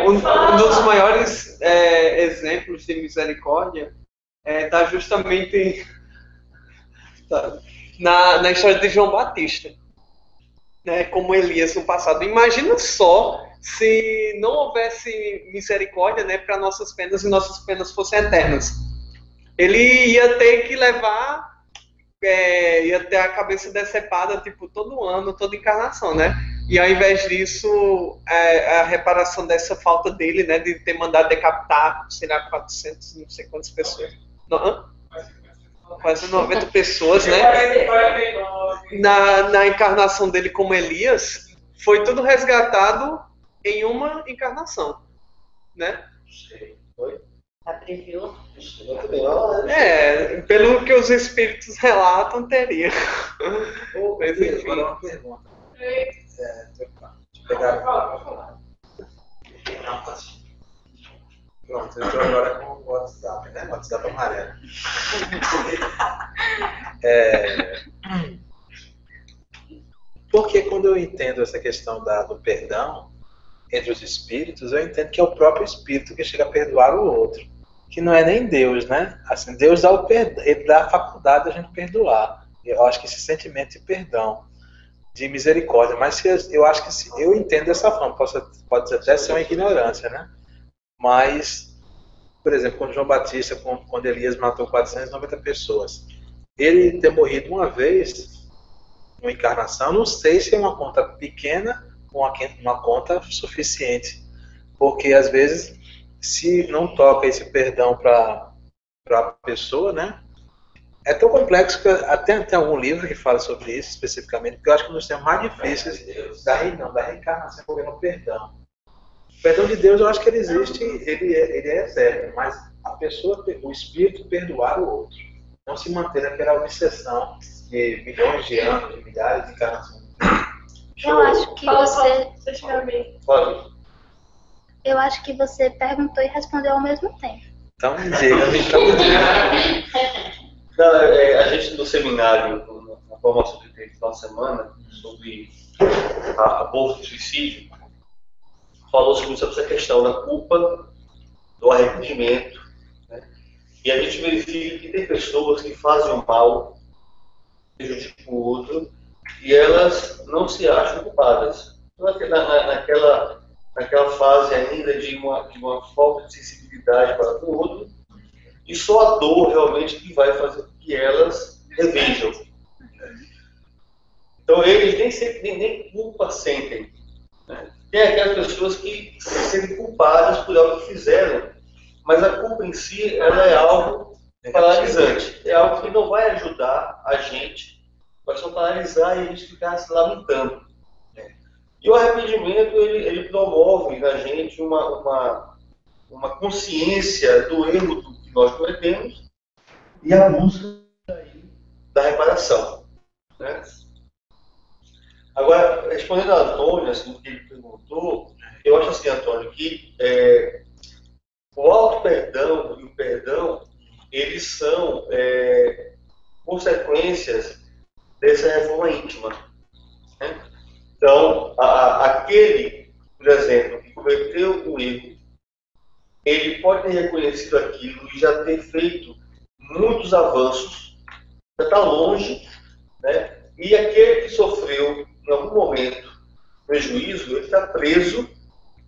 Um dos maiores exemplos de misericórdia está justamente na história de João Batista, né, como Elias no passado. Imagina só se não houvesse misericórdia, né, para nossas penas e nossas penas fossem eternas. Ele ia ter que levar, ia ter a cabeça decepada tipo todo ano, toda encarnação, né? E ao invés disso, a reparação dessa falta dele, né, de ter mandado decapitar, sei lá, 400, não sei quantas pessoas. Quase 90 pessoas, né? Na encarnação dele como Elias, foi tudo resgatado em uma encarnação, né? Previu? Pelo que os espíritos relatam, teria. Mas enfim. Agora uma pergunta. Pronto, eu estou agora com o WhatsApp, né? WhatsApp amarelo. Porque quando eu entendo essa questão do perdão entre os espíritos, eu entendo que é o próprio espírito que chega a perdoar o outro. Que não é nem Deus, né? Assim, Deus dá o perdão, ele dá a faculdade da gente perdoar. Eu acho que esse sentimento de perdão, de misericórdia, mas eu acho que eu entendo dessa forma, pode até ser uma ignorância, né? Mas, por exemplo, quando João Batista, quando Elias matou 490 pessoas, ele ter morrido uma vez, uma encarnação, não sei se é uma conta pequena ou uma conta suficiente, porque às vezes, se não toca esse perdão para a pessoa, né? É tão complexo que até tem algum livro que fala sobre isso especificamente, porque eu acho que um dos temas mais difíceis da reencarnação envolvendo o perdão. O perdão de Deus, eu acho que ele existe, ele é eterno, mas a pessoa, o espírito perdoar o outro, não se manter naquela obsessão de milhões de anos, de milhares de encarnações. Eu acho que você... Pode. Eu acho que você perguntou e respondeu ao mesmo tempo. Então, diga. A gente no seminário, na formação que teve na semana, sobre aborto e suicídio, falou sobre essa questão da culpa, do arrependimento, né? E a gente verifica que tem pessoas que fazem o mal, prejudicam o outro, e elas não se acham culpadas. Naquela fase ainda de uma falta de sensibilidade para o outro, e só a dor realmente que vai fazer com que elas revejam. Então eles nem culpa sentem, né? Tem aquelas pessoas que se sentem culpadas por algo que fizeram, mas a culpa em si ela é algo paralisante, é algo que não vai ajudar a gente, vai só paralisar e a gente ficar se lamentando, né? E o arrependimento, ele promove na gente uma consciência do erro que nós cometemos e a busca da reparação. Né? Agora, respondendo a Antônio, assim, o que ele perguntou, eu acho assim, Antônio, que o auto-perdão e o perdão, eles são consequências dessa reforma íntima. Né? Então, aquele, por exemplo, que cometeu o erro, ele pode ter reconhecido aquilo e já ter feito muitos avanços, já está longe, né? E aquele que sofreu, em algum momento, prejuízo, ele está preso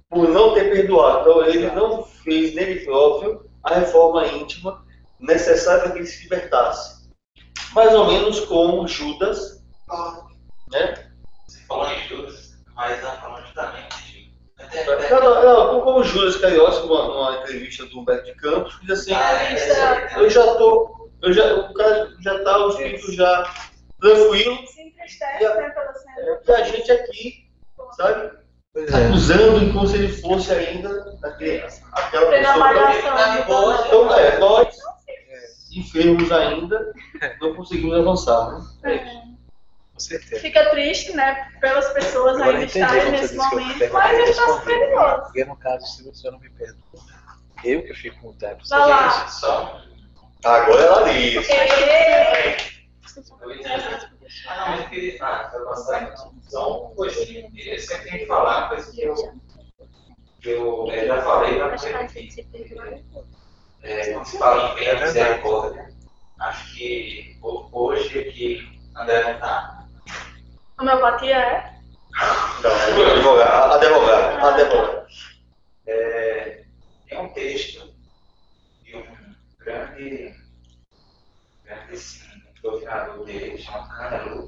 por não ter perdoado. Então, ele não fez nele próprio a reforma íntima necessária para que ele se libertasse. Mais ou menos como Judas, né? Você falou em Judas, mas não falou justamente não, como Judas Iscariotes, numa entrevista do Humberto de Campos, diz assim, o cara já está, o espírito já tranquilo, e a gente aqui, sabe, acusando como se ele fosse ainda aquela pessoa. Então, nós, enfermos ainda, não conseguimos avançar, né? Com certeza. Fica triste, né, pelas pessoas ainda estarem nesse momento, mas ele está superior. Porque no caso, se você não me perdoa, eu que fico com o tempo. Vai lá. Agora ela diz. Mas eu queria são coisinhas que eu sempre tenho que falar, coisa que eu já falei, mas quando se fala em bem misericórdia, acho que hoje aqui André não está. Homeopatia é? Não, advogado. Tem um texto de um grande doutrinador dele, chamado Kahneman.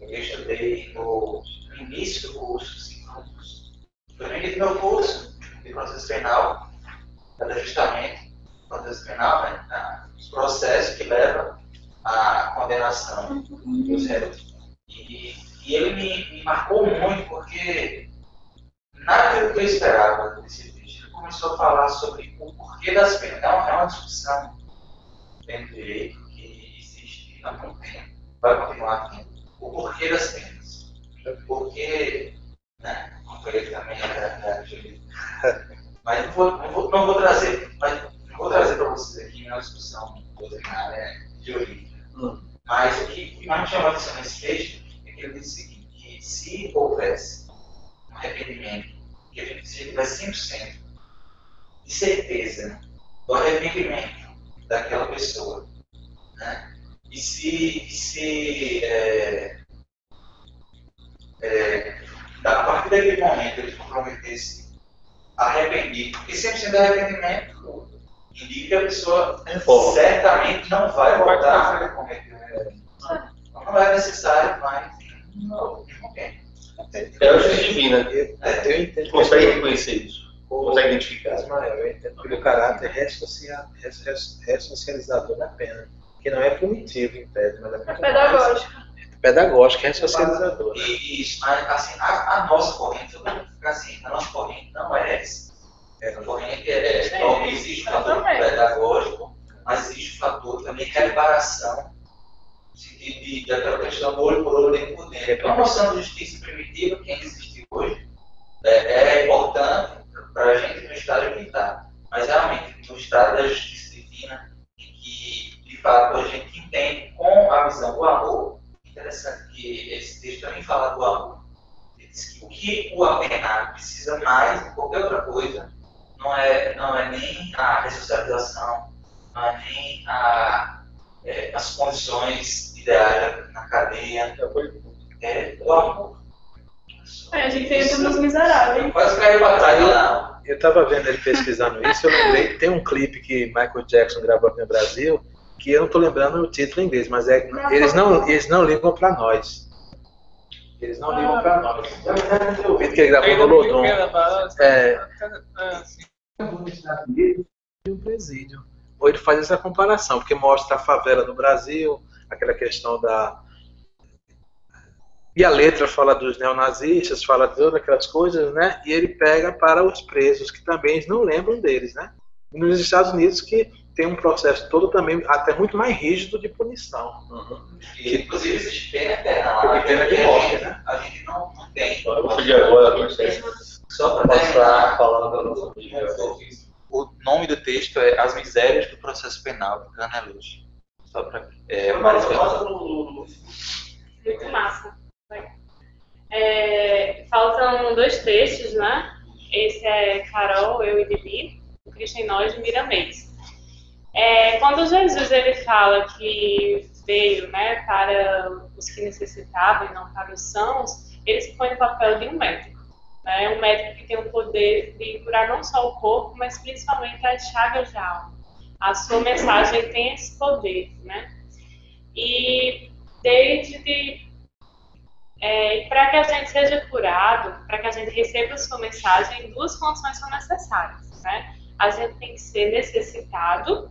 Eu estudei no início do curso, 5 anos. Foi no início do meu curso de processo penal, para justamente processo penal, né, os processos que levam à condenação dos réus. E ele me marcou muito porque nada que eu esperava desse texto. Ele começou a falar sobre o porquê das penas. É uma discussão dentro do direito que existe há muito tempo, vai continuar tendo. O porquê das penas. Porque, né, como ele também mas não vou trazer para vocês aqui uma discussão doutrinária jurídica. Mas o que mais me chamou a atenção nesse texto é que ele diz o seguinte, que se houvesse um arrependimento, que a gente tivesse 100% de certeza do arrependimento daquela pessoa, né? E se a partir daquele momento ele se comprometesse a arrepender, porque 100% de arrependimento indica que a pessoa certamente não vai voltar a cometer. Não é necessário, mas não tem. É a justiça divina. Eu entendo. Consegue reconhecer isso? Consegue identificar? Ismael, eu entendo que o caráter ressocializador da pena, que não é punitivo em tese, mas é muito pedagógico. Pedagógico, ressocializador. Isso, mas assim, a nossa corrente, eu vou ficar assim, a nossa corrente não é essa. A corrente existe o fator pedagógico, mas existe o fator também de reparação, daquela questão do olho por olho, dentro por dentro. A noção de justiça primitiva, que ainda existe hoje, é importante para a gente no estado que está. Mas realmente, no estado da justiça divina, que de fato a gente entende com a visão do amor, interessante que esse texto também fala do amor. Ele diz que o que o apenado precisa mais de qualquer outra coisa não é nem a ressocialização, não é nem as condições ideais na cadeia, o amor. A gente tenta nos miseráveis. Quase caiu batalha. Eu estava vendo ele pesquisando isso, eu lembrei, tem um clipe que Michael Jackson gravou aqui no Brasil, que eu não estou lembrando o título em inglês, mas eles não ligam para nós. Eles não ligam para nós. O vídeo que ele gravou no Lodum. E um presídio. Ou ele faz essa comparação, porque mostra a favela no Brasil, aquela questão E a letra fala dos neonazistas, fala de todas aquelas coisas, né? E ele pega para os presos, que também não lembram deles, né? E nos Estados Unidos, que tem um processo todo também, até muito mais rígido de punição. E, inclusive, existe pena eterna lá. Pena de morte, né? A gente não tem. Eu vou pedir agora, Só para passar a palavra. O nome do texto é As Misérias do Processo Penal, de Carnelucci. Só para. Muito massa. Faltam 2 textos, né? Esse é Carol, Eu e Bibi, o Cristo em Nós, de Miramês. Quando Jesus ele fala que veio, né, para os que necessitavam e não para os sãos, ele se põe no papel de um médico. Né? Um médico que tem o poder de curar não só o corpo, mas principalmente as chagas da alma. A sua mensagem tem esse poder. Né? E para que a gente seja curado, para que a gente receba a sua mensagem, 2 condições são necessárias. Né? A gente tem que ser necessitado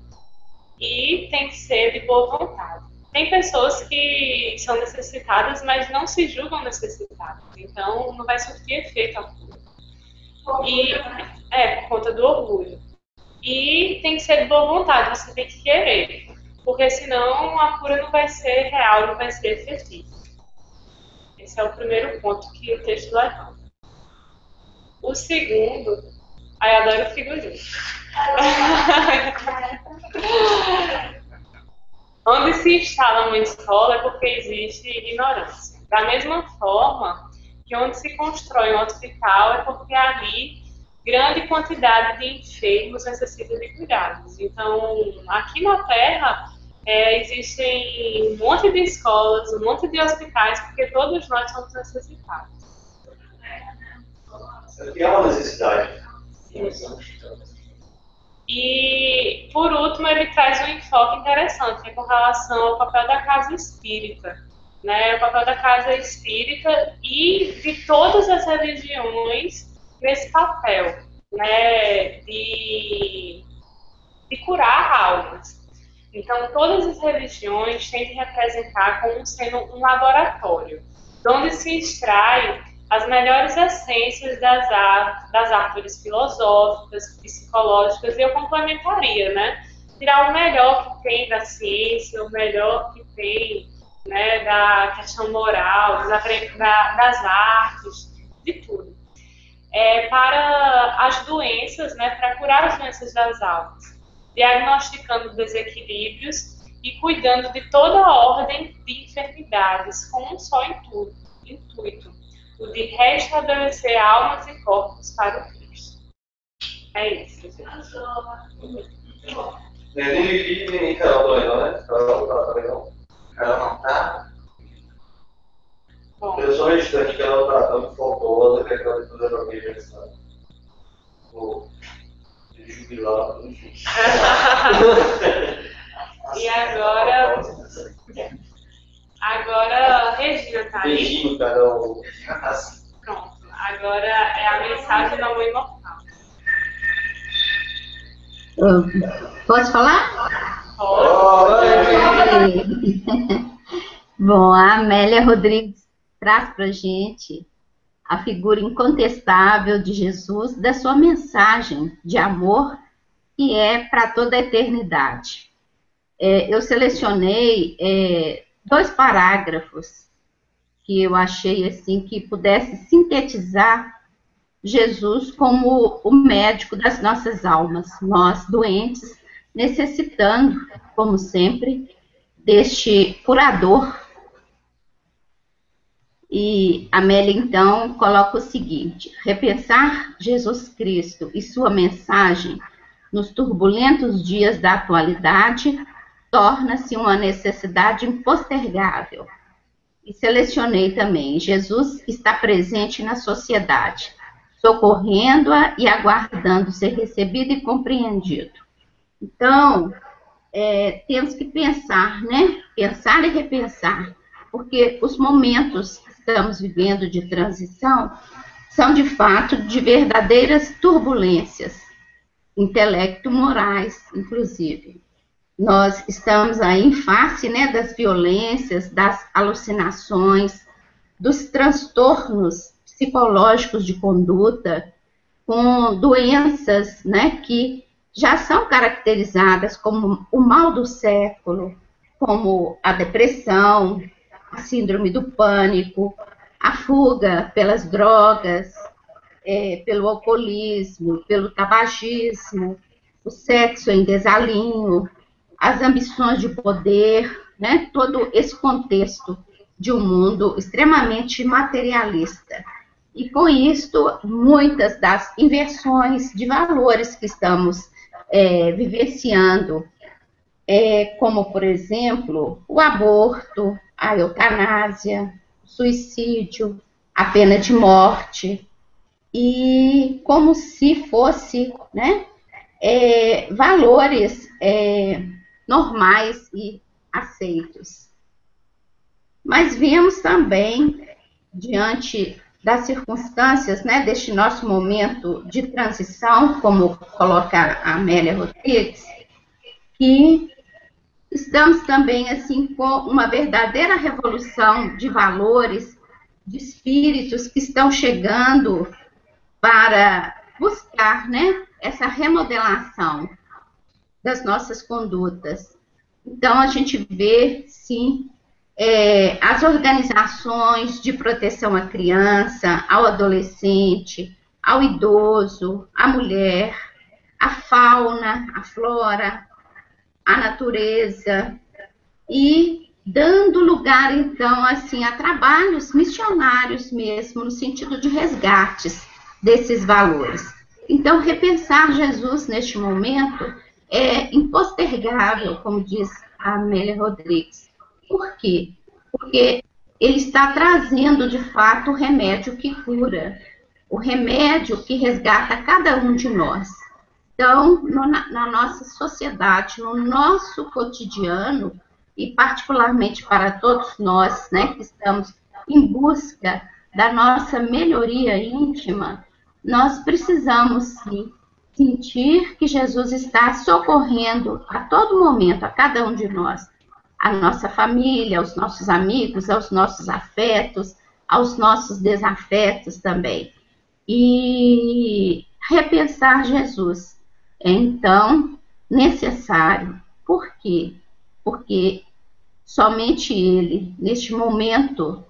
e tem que ser de boa vontade. Tem pessoas que são necessitadas, mas não se julgam necessitadas. Então, não vai surtir efeito algum. Por conta do orgulho. E tem que ser de boa vontade, você tem que querer. Porque senão a cura não vai ser real, não vai ser efetiva. Esse é o primeiro ponto que o texto levanta. O segundo, aí adoro figurinha. Onde se instala uma escola é porque existe ignorância. Da mesma forma que onde se constrói um hospital é porque ali grande quantidade de enfermos necessita de cuidados. Então, aqui na Terra, existem um monte de escolas, um monte de hospitais, porque todos nós somos necessitados. É uma necessidade. E, por último, ele traz um enfoque interessante, que é com relação ao papel da casa espírita. Né? O papel da casa espírita e de todas as religiões nesse papel, né? de curar almas. Então, todas as religiões têm de representar como sendo um laboratório, onde se extrai as melhores essências das árvores filosóficas, psicológicas, e eu complementaria, né? Tirar o melhor que tem da ciência, o melhor que tem, né, da questão moral, das artes, de tudo. Para as doenças, né, para curar as doenças das almas, diagnosticando desequilíbrios e cuidando de toda a ordem de enfermidades, com um só intuito, o de restabelecer almas e corpos para o Cristo. É isso. Nem Vivi, nem Carol também, não, né? Carol tá também não. Carol não tá? Eu sou um instante que ela tá tão faltosa que aquela de fazer pra mim aniversário. Vou jubilar, enfim. E agora Regina tá aí. Regina, Carol. Pronto. Agora é a mensagem da Mãe Imortal. Posso falar? Pode. Bom, a Amélia Rodrigues traz para a gente a figura incontestável de Jesus, da sua mensagem de amor, que é para toda a eternidade. Eu selecionei 2 parágrafos que eu achei assim que pudesse sintetizar Jesus como o médico das nossas almas, nós doentes, necessitando, como sempre, deste curador. E Amélia, então, coloca o seguinte: repensar Jesus Cristo e sua mensagem nos turbulentos dias da atualidade torna-se uma necessidade impostergável. E selecionei também: Jesus está presente na sociedade, socorrendo-a e aguardando ser recebido e compreendido. Então, temos que pensar, né? Pensar e repensar, porque os momentos que estamos vivendo de transição são, de fato, de verdadeiras turbulências, intelecto-morais, inclusive. Nós estamos aí em face, né, das violências, das alucinações, dos transtornos psicológicos de conduta, com doenças, né, que já são caracterizadas como o mal do século, como a depressão, a síndrome do pânico, a fuga pelas drogas, pelo alcoolismo, pelo tabagismo, o sexo em desalinho, as ambições de poder, né, todo esse contexto de um mundo extremamente materialista. E com isto, muitas das inversões de valores que estamos vivenciando, como, por exemplo, o aborto, a eutanásia, o suicídio, a pena de morte, e como se fosse, né, valores normais e aceitos. Mas vemos também, diante das circunstâncias, né, deste nosso momento de transição, como coloca a Amélia Rodrigues, que estamos também assim com uma verdadeira revolução de valores, de espíritos que estão chegando para buscar, né, essa remodelação das nossas condutas. Então, a gente vê, sim, as organizações de proteção à criança, ao adolescente, ao idoso, à mulher, à fauna, à flora, à natureza, e dando lugar, então, assim, a trabalhos missionários mesmo, no sentido de resgates desses valores. Então, repensar Jesus neste momento é impostergável, como diz a Amélia Rodrigues. Por quê? Porque ele está trazendo, de fato, o remédio que cura, o remédio que resgata cada um de nós. Então, na nossa sociedade, no nosso cotidiano, e particularmente para todos nós, né, que estamos em busca da nossa melhoria íntima, nós precisamos, sim, sentir que Jesus está socorrendo a todo momento, a cada um de nós, a nossa família, aos nossos amigos, aos nossos afetos, aos nossos desafetos também. E repensar Jesus é, então, necessário. Por quê? Porque somente Ele, neste momento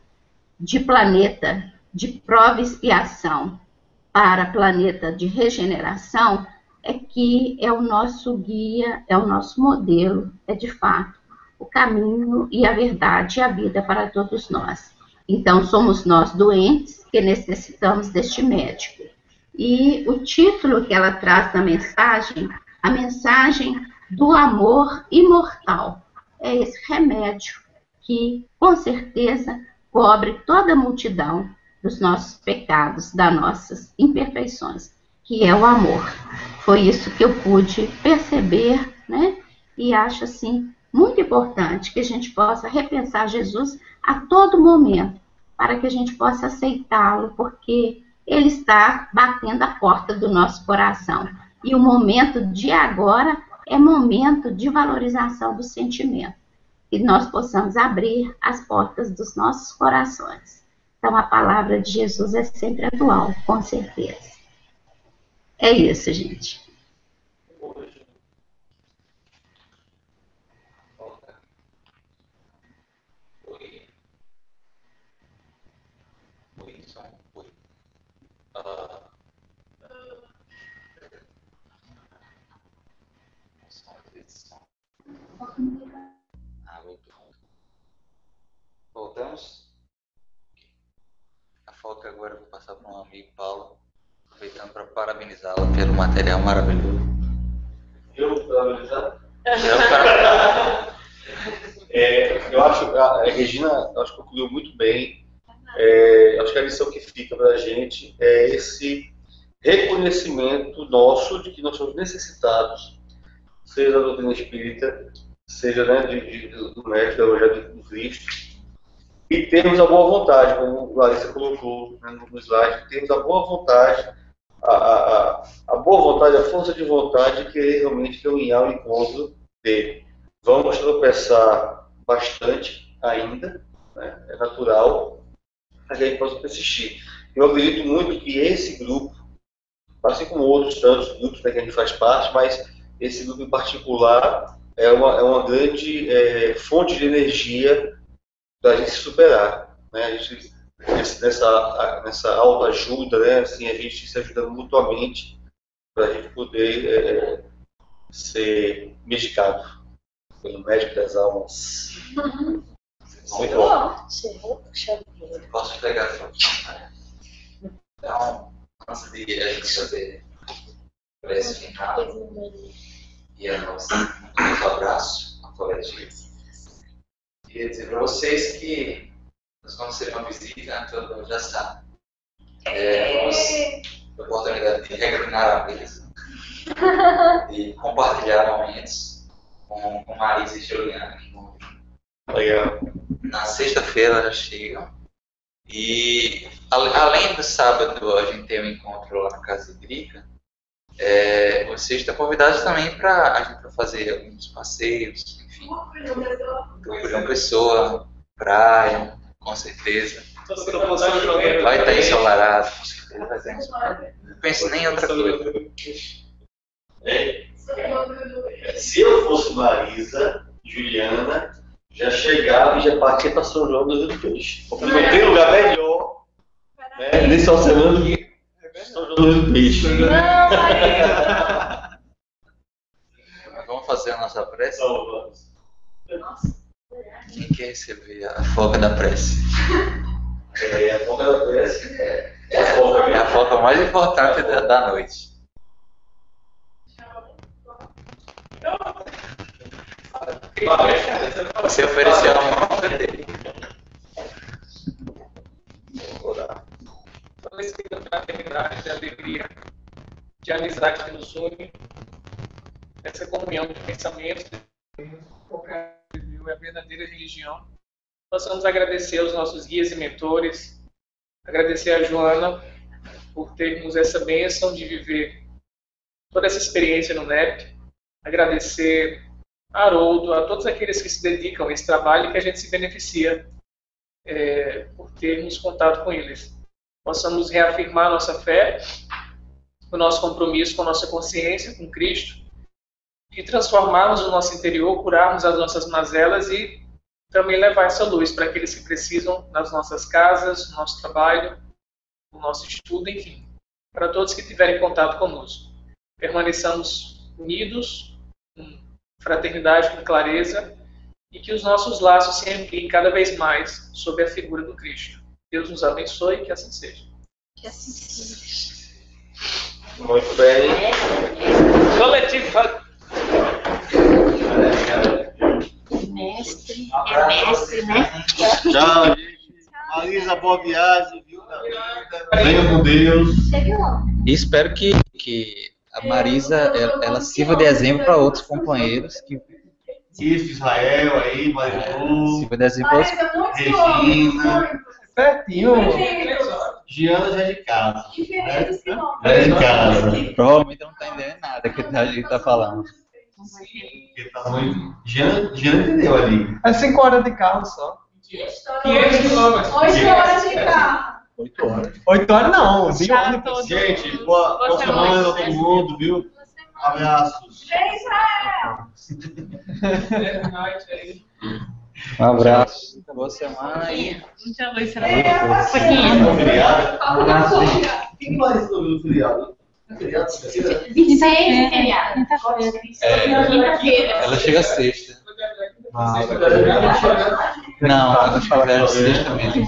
de planeta de prova e expiação para planeta de regeneração, é que é o nosso guia, é o nosso modelo, é de fato o caminho e a verdade e a vida para todos nós. Então, somos nós doentes que necessitamos deste médico. E o título que ela traz na mensagem, a mensagem do amor imortal, é esse remédio que, com certeza, cobre toda a multidão dos nossos pecados, das nossas imperfeições, que é o amor. Foi isso que eu pude perceber, né? E acho, assim, muito importante que a gente possa repensar Jesus a todo momento, para que a gente possa aceitá-lo, porque ele está batendo a porta do nosso coração. E o momento de agora é momento de valorização do sentimento. Que nós possamos abrir as portas dos nossos corações. Então, a palavra de Jesus é sempre atual, com certeza. É isso, gente. Voltamos? A foca agora eu vou passar para um amigo, Paulo, aproveitando para parabenizá-la pelo material maravilhoso. Eu parabenizar? Eu acho, a Regina, acho que concluiu muito bem. Acho que a lição que fica para a gente é esse reconhecimento nosso de que nós somos necessitados, seja da doutrina espírita, seja, né, do médico, do Evangelho de Cristo, e temos a boa vontade, como a Larissa colocou, né, no slide, temos a boa vontade, a boa vontade, a força de vontade de querer realmente caminhar ao encontro dele. Vamos tropeçar bastante ainda, né, é natural, para que a gente possa persistir. Eu acredito muito que esse grupo, assim como outros tantos grupos, né, que a gente faz parte, mas esse grupo em particular é uma grande fonte de energia para a gente se superar, né? A gente, nessa autoajuda, né, assim, a gente se ajuda mutuamente para a gente poder ser medicado pelo médico das almas. Muito bom. Posso pegar a foto? Então, antes de a gente fazer o prece final e o nosso abraço coletivo, queria dizer para vocês que nós vamos ter uma visita, todo mundo já sabe. Vamos ter a oportunidade de reclinar a mesa e compartilhar momentos com Marisa e Juliana. Legal. Na sexta-feira elas chegam. E além do sábado a gente tem um encontro lá na Casa Hídrica, vocês estão convidados também para a gente fazer alguns passeios, enfim. Grupo João Pessoa, praia, com certeza. Vai estar ensolarado, com certeza vai estar ensolarado. Não penso nem em outra coisa. Se eu fosse Marisa, Juliana, já chegava e já partia para São João do Rio do Peixe. Porque não tem lugar melhor, né, nesse oceano do que São João do Rio do Peixe. Vamos fazer a nossa prece? Quem quer receber a foca da prece? A foca da prece é a foca mais importante da noite. Você ofereceu a mão dele. Falecida fraternidade, de alegria, de amizade que nos une, essa comunhão de pensamentos, é a verdadeira religião. Possamos agradecer aos nossos guias e mentores, agradecer a Joana por termos essa bênção de viver toda essa experiência no NEP, agradecer a Haroldo, a todos aqueles que se dedicam a esse trabalho e que a gente se beneficia por termos contato com eles. Possamos reafirmar nossa fé, o nosso compromisso com a nossa consciência, com Cristo, e transformarmos o nosso interior, curarmos as nossas mazelas e também levar essa luz para aqueles que precisam nas nossas casas, no nosso trabalho, no nosso estudo, enfim, para todos que tiverem contato conosco. Permaneçamos unidos, com fraternidade, com clareza, e que os nossos laços se ampliem cada vez mais sob a figura do Cristo. Deus nos abençoe e que assim seja. Que assim seja. Muito bem. Coletivo. Mestre, é mestre, né? Tchau, gente. Marisa, boa viagem, viu? Venha com Deus. E espero que a Marisa ela sirva de exemplo para outros companheiros que Isso, Israel aí, Marilu, sirva de exemplo para outros. Regina, Certinho. Giana já é de casa. Né? Já é de casa. Provavelmente não está entendendo nada que a gente está falando. Porque tá muito... Giana entendeu ali. É 5 horas de carro só. 500 quilômetros. 8 horas de carro. 8 horas. 8 horas não, de Já ônibus. todo- Gente, boa semana a todo mundo, viu? Abraços. Vem, Israel! Um abraço, boa semana e Muita luz será O que mais sobre o feriado? Feriado, sexta-feira? 26 feriado. quinta-feira. ela chega sexta. Não, ela chega sexta mesmo.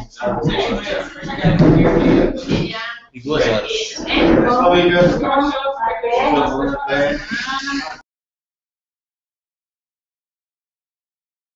E 2 horas. Pessoal,